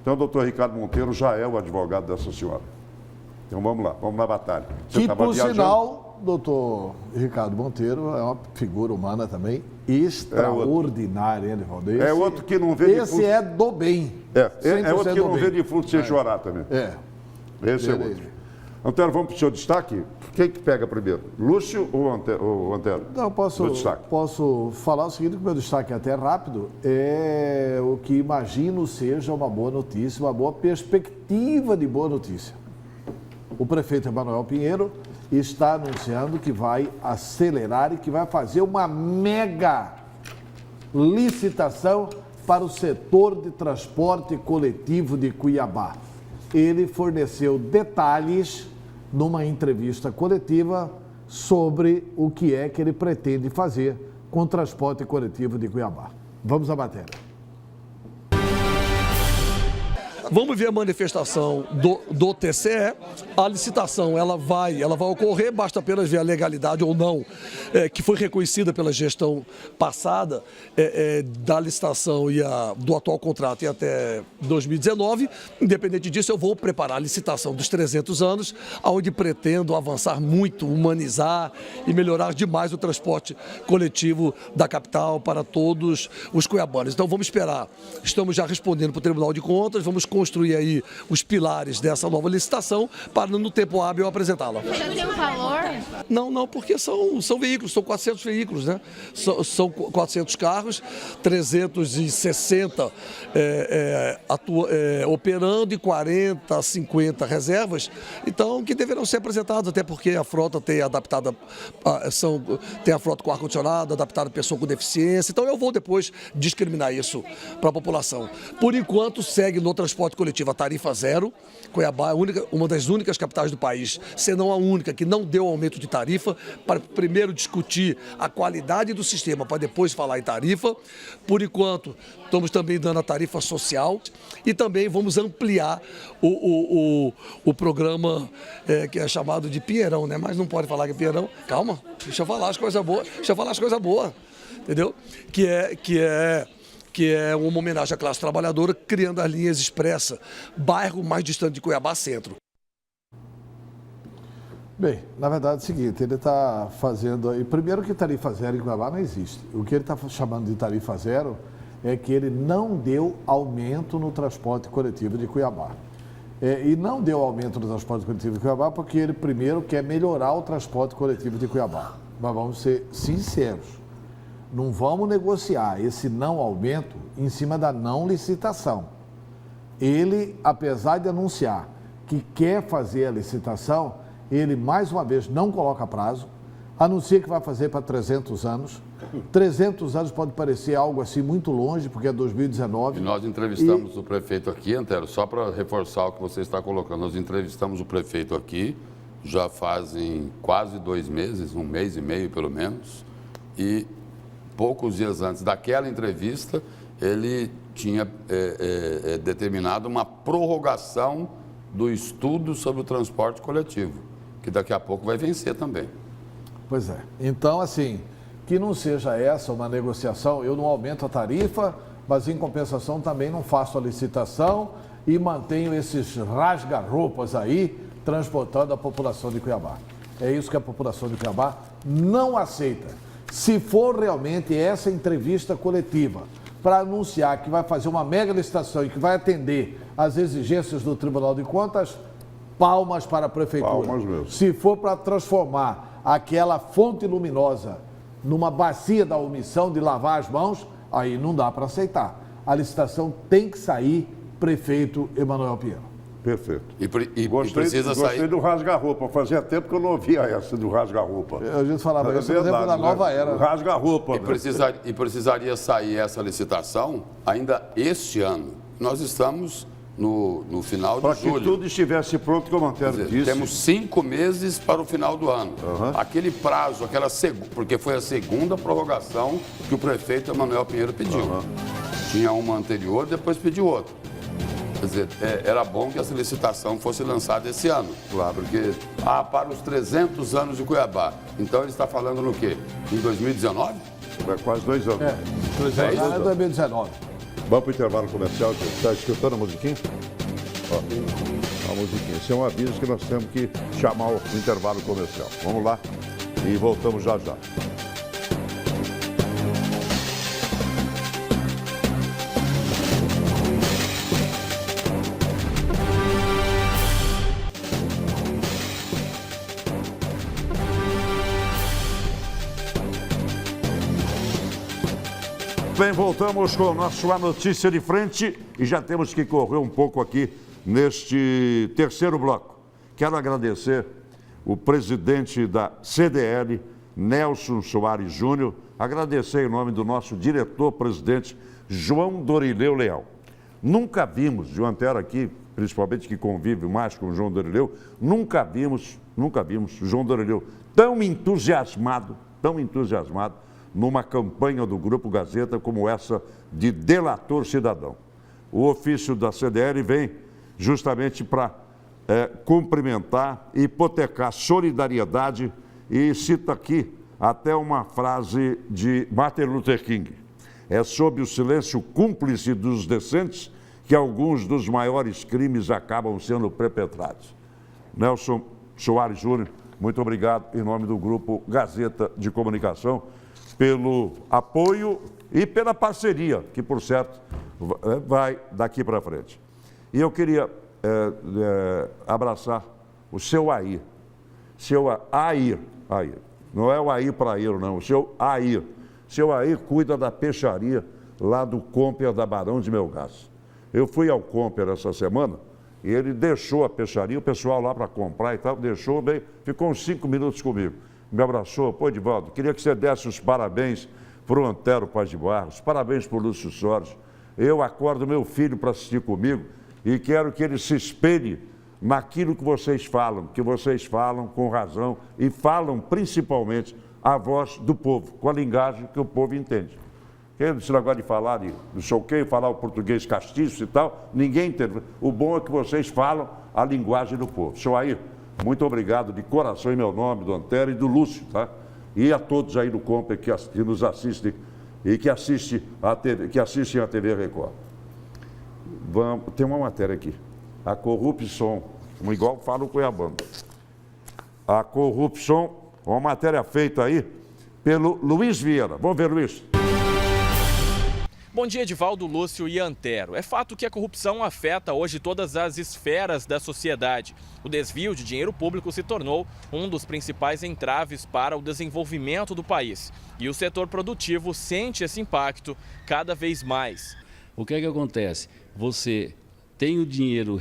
Então, o doutor Ricardo Monteiro já é o advogado dessa senhora. Então, vamos lá, vamos na batalha. Que, por sinal, doutor Ricardo Monteiro é uma figura humana também extraordinária, hein, Valdeir? É outro que não vê de fruto. Esse é do bem. É outro que não vê de fruto sem chorar também. Esse é outro. Antero, vamos para o seu destaque? Quem que pega primeiro? Lúcio ou Antero? Não, posso falar o seguinte, que o meu destaque é até rápido, é o que imagino seja uma boa notícia, uma boa perspectiva de boa notícia. O prefeito Emanuel Pinheiro está anunciando que vai acelerar e que vai fazer uma mega licitação para o setor de transporte coletivo de Cuiabá. Ele forneceu detalhes numa entrevista coletiva sobre o que é que ele pretende fazer com o transporte coletivo de Cuiabá. Vamos à matéria. Vamos ver a manifestação do TCE. A licitação ela vai ocorrer, basta apenas ver a legalidade ou não, que foi reconhecida pela gestão passada da licitação e do atual contrato e até 2019. Independente disso, eu vou preparar a licitação dos 300 anos, onde pretendo avançar muito, humanizar e melhorar demais o transporte coletivo da capital para todos os cuiabanos. Então vamos esperar. Estamos já respondendo para o Tribunal de Contas, vamos construir aí os pilares dessa nova licitação para no tempo hábil apresentá-la. Já tem um valor? Não, porque são veículos, são 400 veículos, né? São 400 carros, 360 operando e 40 a 50 reservas, então que deverão ser apresentados, até porque a frota tem adaptada, tem a frota com ar-condicionado, adaptada a pessoa com deficiência, então eu vou depois discriminar isso para a população. Por enquanto segue no transporte transporte coletivo a tarifa zero. Cuiabá é uma das únicas capitais do país, se não a única, que não deu aumento de tarifa, para primeiro discutir a qualidade do sistema, para depois falar em tarifa. Por enquanto, estamos também dando a tarifa social e também vamos ampliar o programa que é chamado de Pinheirão, né? Mas não pode falar que é Pinheirão. Calma, deixa eu falar as coisas boas, entendeu? Que é uma homenagem à classe trabalhadora, criando as linhas expressa, bairro mais distante de Cuiabá Centro. Bem, na verdade é o seguinte, ele está fazendo aí, primeiro que tarifa zero em Cuiabá não existe. O que ele está chamando de tarifa zero é que ele não deu aumento no transporte coletivo de Cuiabá. E não deu aumento no transporte coletivo de Cuiabá porque ele primeiro quer melhorar o transporte coletivo de Cuiabá. Mas vamos ser sinceros, não vamos negociar esse não aumento em cima da não licitação. Ele, apesar de anunciar que quer fazer a licitação, ele mais uma vez não coloca prazo, anuncia que vai fazer para 300 anos. 300 anos pode parecer algo assim muito longe, porque é 2019. E nós entrevistamos o prefeito aqui, Antero, só para reforçar o que você está colocando, nós entrevistamos o prefeito aqui, já fazem quase 2 meses, 1 mês e meio pelo menos, e poucos dias antes daquela entrevista, ele tinha determinado uma prorrogação do estudo sobre o transporte coletivo, que daqui a pouco vai vencer também. Pois é. Então, assim, que não seja essa uma negociação, eu não aumento a tarifa, mas em compensação também não faço a licitação e mantenho esses rasga-roupas aí, transportando a população de Cuiabá. É isso que a população de Cuiabá não aceita. Se for realmente essa entrevista coletiva para anunciar que vai fazer uma mega licitação e que vai atender às exigências do Tribunal de Contas, palmas para a Prefeitura. Palmas mesmo. Se for para transformar aquela fonte luminosa numa bacia da omissão de lavar as mãos, aí não dá para aceitar. A licitação tem que sair, prefeito Emanuel Pinheiro. Perfeito. E precisa gostei sair... do rasga-roupa. Fazia tempo que eu não ouvia essa do rasga-roupa. A gente falava isso, por exemplo, na nova era. Rasga-roupa. E precisaria sair essa licitação ainda este ano. Nós estamos no final de julho. Para que tudo estivesse pronto, como o Antero disse. Temos 5 meses para o final do ano. Aquele prazo, porque foi a segunda prorrogação que o prefeito Emanuel Pinheiro pediu. Tinha uma anterior, depois pediu outra. Quer dizer, era bom que essa licitação fosse lançada esse ano. Claro. Porque, para os 300 anos de Cuiabá. Então, ele está falando no quê? Em 2019? Quase 2 anos. 300 anos é 2019. Vamos para o intervalo comercial. Está escutando a musiquinha? A musiquinha. Esse é um aviso que nós temos que chamar o intervalo comercial. Vamos lá e voltamos já já. Bem, voltamos com o nosso A Notícia de Frente e já temos que correr um pouco aqui neste terceiro bloco. Quero agradecer o presidente da CDL, Nelson Soares Júnior, agradecer em nome do nosso diretor-presidente, João Dorileu Leal. Nunca vimos, o Antero aqui, principalmente que convive mais com o João Dorileu, nunca vimos o João Dorileu tão entusiasmado, numa campanha do Grupo Gazeta como essa de delator cidadão. O ofício da CDL vem justamente para cumprimentar e hipotecar solidariedade e cita aqui até uma frase de Martin Luther King. É sob o silêncio cúmplice dos decentes que alguns dos maiores crimes acabam sendo perpetrados. Nelson Soares Júnior, muito obrigado em nome do Grupo Gazeta de Comunicação pelo apoio e pela parceria, que, por certo, vai daqui para frente. E eu queria abraçar o seu Air. Seu Air. Não é o Air para ir, não. O seu Air. Seu Air cuida da peixaria lá do Comper da Barão de Melgaço. Eu fui ao Comper essa semana e ele deixou a peixaria, o pessoal lá para comprar e tal, deixou, bem, ficou uns 5 minutos comigo. Me abraçou, pô, Edivaldo, queria que você desse os parabéns para o Antero Paz de Barros, parabéns para o Lúcio Soares. Eu acordo meu filho para assistir comigo, e quero que ele se espelhe naquilo que vocês falam com razão e falam principalmente a voz do povo, com a linguagem que o povo entende. Esse negócio de falar de não sei o quê, falar o português castiço e tal, ninguém entende. O bom é que vocês falam a linguagem do povo. Senhor Air, muito obrigado de coração em meu nome, do Antero e do Lúcio, tá? E a todos aí do Compre que nos assistem e que assistem a TV Record. Tem uma matéria aqui. A corrupção, igual fala o Cuiabano. A corrupção, uma matéria feita aí pelo Luiz Vieira. Vamos ver, Luiz. Bom dia, Edivaldo, Lúcio e Antero. É fato que a corrupção afeta hoje todas as esferas da sociedade. O desvio de dinheiro público se tornou um dos principais entraves para o desenvolvimento do país. E o setor produtivo sente esse impacto cada vez mais. O que é que acontece? Você tem o dinheiro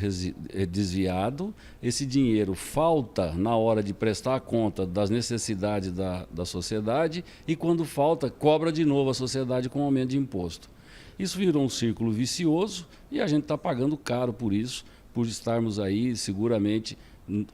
desviado, esse dinheiro falta na hora de prestar conta das necessidades da sociedade e quando falta, cobra de novo a sociedade com aumento de imposto. Isso virou um círculo vicioso e a gente está pagando caro por isso, por estarmos aí seguramente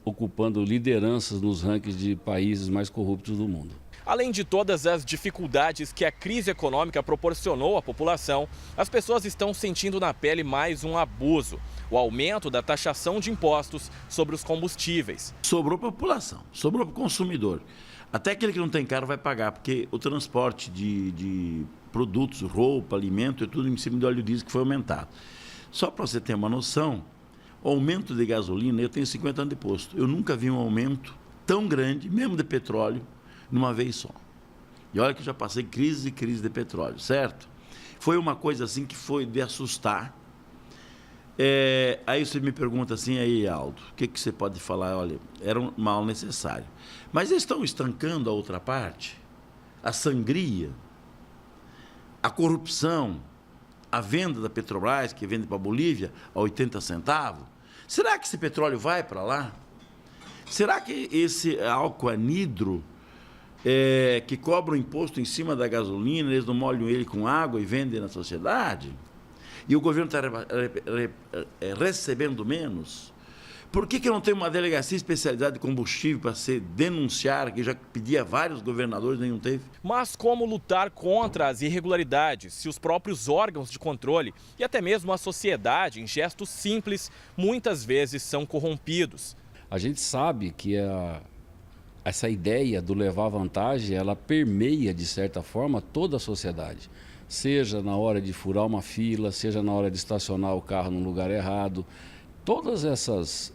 ocupando lideranças nos rankings de países mais corruptos do mundo. Além de todas as dificuldades que a crise econômica proporcionou à população, as pessoas estão sentindo na pele mais um abuso: o aumento da taxação de impostos sobre os combustíveis. Sobrou para a população, sobrou para o consumidor. Até aquele que não tem carro vai pagar, porque o transporte de produtos, roupa, alimento, é tudo em cima do óleo diesel que foi aumentado. Só para você ter uma noção, o aumento de gasolina, eu tenho 50 anos de posto, eu nunca vi um aumento tão grande, mesmo de petróleo, numa vez só. E olha que eu já passei crise e crise de petróleo, certo? Foi uma coisa assim que foi de assustar. Aí você me pergunta assim, aí Aldo, o que você pode falar? Olha, era um mal necessário. Mas eles estão estancando a outra parte, a sangria, a corrupção, a venda da Petrobras, que vende para a Bolívia a 80 centavos. Será que esse petróleo vai para lá? Será que esse álcool anidro, que cobra um imposto em cima da gasolina, eles não molham ele com água e vendem na sociedade? E o governo está recebendo menos? Por que não tem uma delegacia especializada de combustível para se denunciar, que já pedia vários governadores, nenhum teve? Mas como lutar contra as irregularidades se os próprios órgãos de controle e até mesmo a sociedade, em gestos simples, muitas vezes são corrompidos? A gente sabe que essa ideia do levar vantagem, ela permeia, de certa forma, toda a sociedade. Seja na hora de furar uma fila, seja na hora de estacionar o carro no lugar errado. Todas essas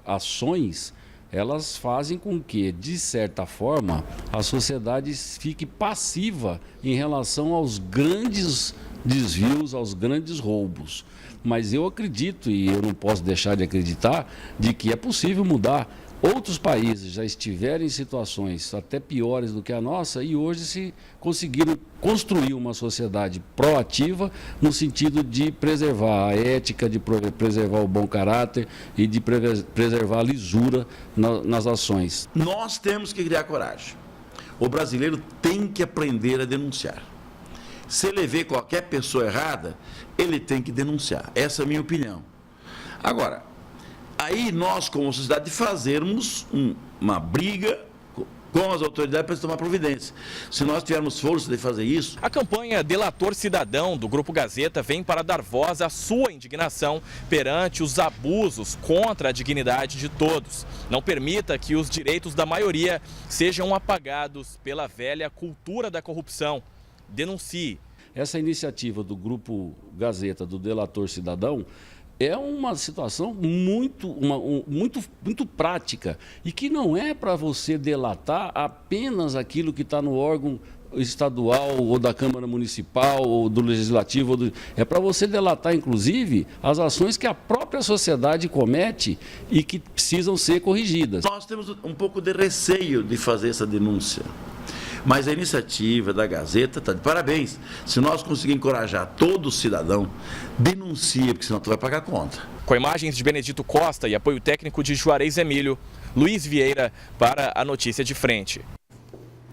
ações, elas fazem com que, de certa forma, a sociedade fique passiva em relação aos grandes desvios, aos grandes roubos. Mas eu acredito, e eu não posso deixar de acreditar, de que é possível mudar. Outros países já estiveram em situações até piores do que a nossa e hoje se conseguiram construir uma sociedade proativa no sentido de preservar a ética, de preservar o bom caráter e de preservar a lisura nas ações. Nós temos que criar coragem. O brasileiro tem que aprender a denunciar. Se ele vê qualquer pessoa errada, ele tem que denunciar. Essa é a minha opinião. Agora, aí nós, como sociedade, fazermos uma briga com as autoridades para tomar providência. Se nós tivermos força de fazer isso... A campanha Delator Cidadão do Grupo Gazeta vem para dar voz à sua indignação perante os abusos contra a dignidade de todos. Não permita que os direitos da maioria sejam apagados pela velha cultura da corrupção. Denuncie. Essa iniciativa do Grupo Gazeta, do Delator Cidadão, é uma situação muito prática e que não é para você delatar apenas aquilo que está no órgão estadual ou da Câmara Municipal ou do Legislativo. É para você delatar, inclusive, as ações que a própria sociedade comete e que precisam ser corrigidas. Nós temos um pouco de receio de fazer essa denúncia. Mas a iniciativa da Gazeta está de parabéns. Se nós conseguirmos encorajar todo cidadão, denuncia, porque senão tu vai pagar conta. Com imagens de Benedito Costa e apoio técnico de Juarez Emílio, Luiz Vieira para a Notícia de Frente.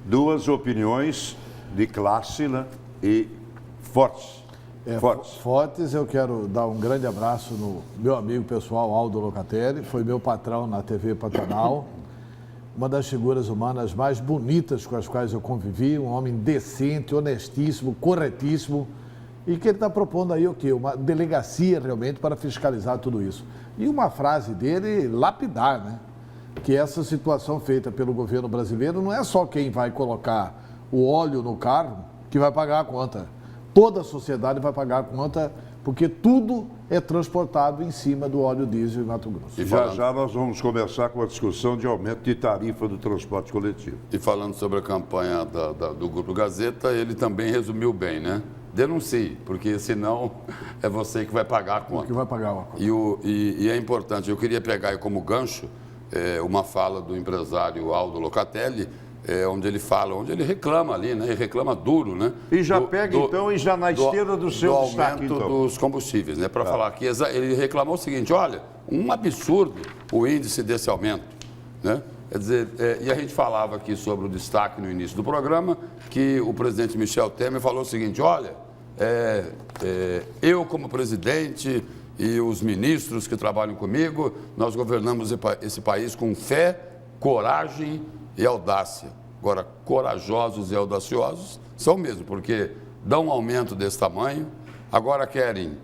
Duas opiniões de classe, né, e fortes. Fortes, eu quero dar um grande abraço no meu amigo pessoal, Aldo Locatelli, foi meu patrão na TV Pantanal, uma das figuras humanas mais bonitas com as quais eu convivi, um homem decente, honestíssimo, corretíssimo, e que ele está propondo aí o quê? Uma delegacia realmente para fiscalizar tudo isso. E uma frase dele lapidar, né? Que essa situação feita pelo governo brasileiro não é só quem vai colocar o óleo no carro que vai pagar a conta. Toda a sociedade vai pagar a conta, porque tudo é transportado em cima do óleo diesel em Mato Grosso. E já nós vamos começar com a discussão de aumento de tarifa do transporte coletivo. E falando sobre a campanha do Grupo Gazeta, ele também resumiu bem, né? Denuncie, porque senão é você que vai pagar a conta. Que vai pagar a conta. E é importante, eu queria pegar aí como gancho uma fala do empresário Aldo Locatelli, onde ele reclama ali, né? Ele reclama duro, né? E já e já na esteira do seu destaque, aumento dos combustíveis, né? Para falar que ele reclamou o seguinte, olha, um absurdo o índice desse aumento, né? Quer dizer, e a gente falava aqui sobre o destaque no início do programa, que o presidente Michel Temer falou o seguinte, olha, eu como presidente e os ministros que trabalham comigo, nós governamos esse país com fé, coragem e audácia. Agora, corajosos e audaciosos são mesmo, porque dão um aumento desse tamanho, agora querem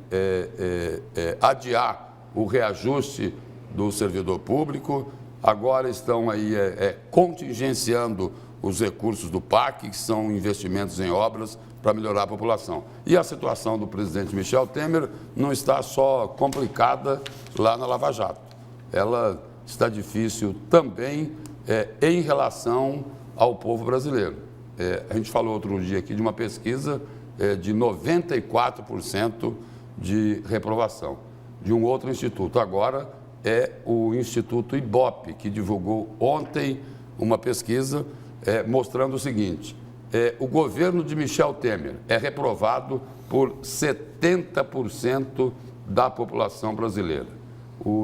adiar o reajuste do servidor público, agora estão aí contingenciando os recursos do PAC, que são investimentos em obras para melhorar a população. E a situação do presidente Michel Temer não está só complicada lá na Lava Jato. Ela está difícil também em relação ao povo brasileiro. A gente falou outro dia aqui de uma pesquisa de 94% de reprovação de um outro instituto. Agora é o Instituto Ibope, que divulgou ontem uma pesquisa mostrando o seguinte, o governo de Michel Temer é reprovado por 70% da população brasileira.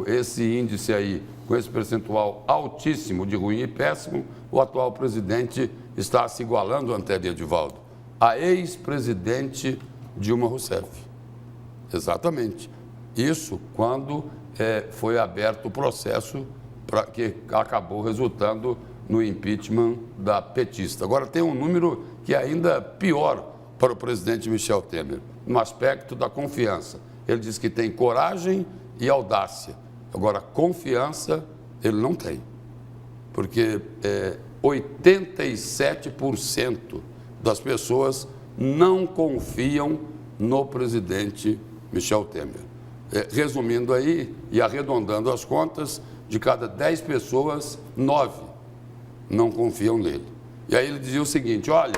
Esse índice aí, com esse percentual altíssimo de ruim e péssimo, o atual presidente está se igualando, Antero e Edivaldo, a ex-presidente Dilma Rousseff. Exatamente. Isso quando foi aberto o processo que acabou resultando no impeachment da petista. Agora tem um número que é ainda pior para o presidente Michel Temer, no aspecto da confiança. Ele diz que tem coragem e audácia. Agora, confiança ele não tem, porque 87% das pessoas não confiam no presidente Michel Temer. Resumindo aí e arredondando as contas, de cada 10 pessoas, 9 não confiam nele. E aí ele dizia o seguinte, olha,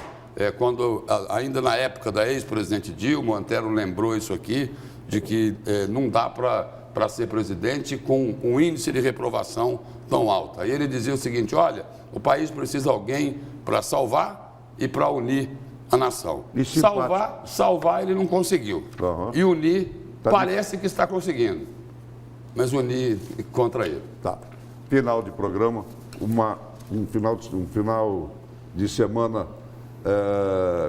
ainda na época da ex-presidente Dilma, o Antero lembrou isso aqui, de que não dá para ser presidente com um índice de reprovação tão alto. Aí ele dizia o seguinte, olha, o país precisa de alguém para salvar e para unir a nação. Salvar ele não conseguiu. Uhum. E unir parece que está conseguindo, mas unir contra ele. Tá. Final de programa, um final de semana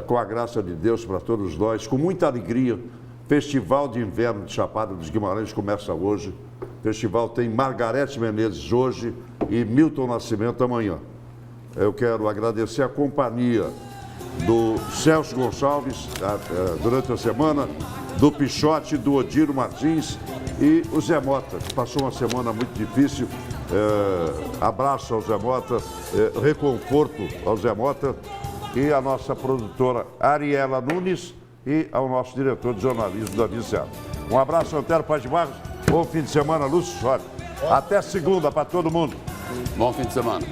com a graça de Deus para todos nós, com muita alegria. Festival de Inverno de Chapada dos Guimarães começa hoje. O festival tem Margarete Menezes hoje e Milton Nascimento amanhã. Eu quero agradecer a companhia do Celso Gonçalves durante a semana, do Pichote, do Odiro Martins e o Zé Mota, que passou uma semana muito difícil. Abraço ao Zé Mota, reconforto ao Zé Mota e a nossa produtora Ariela Nunes e ao nosso diretor de jornalismo, Davi Serra. Um abraço, Antero Paz de Barros. Bom fim de semana, Lúcio Soares. Até segunda para todo mundo. Bom fim de semana.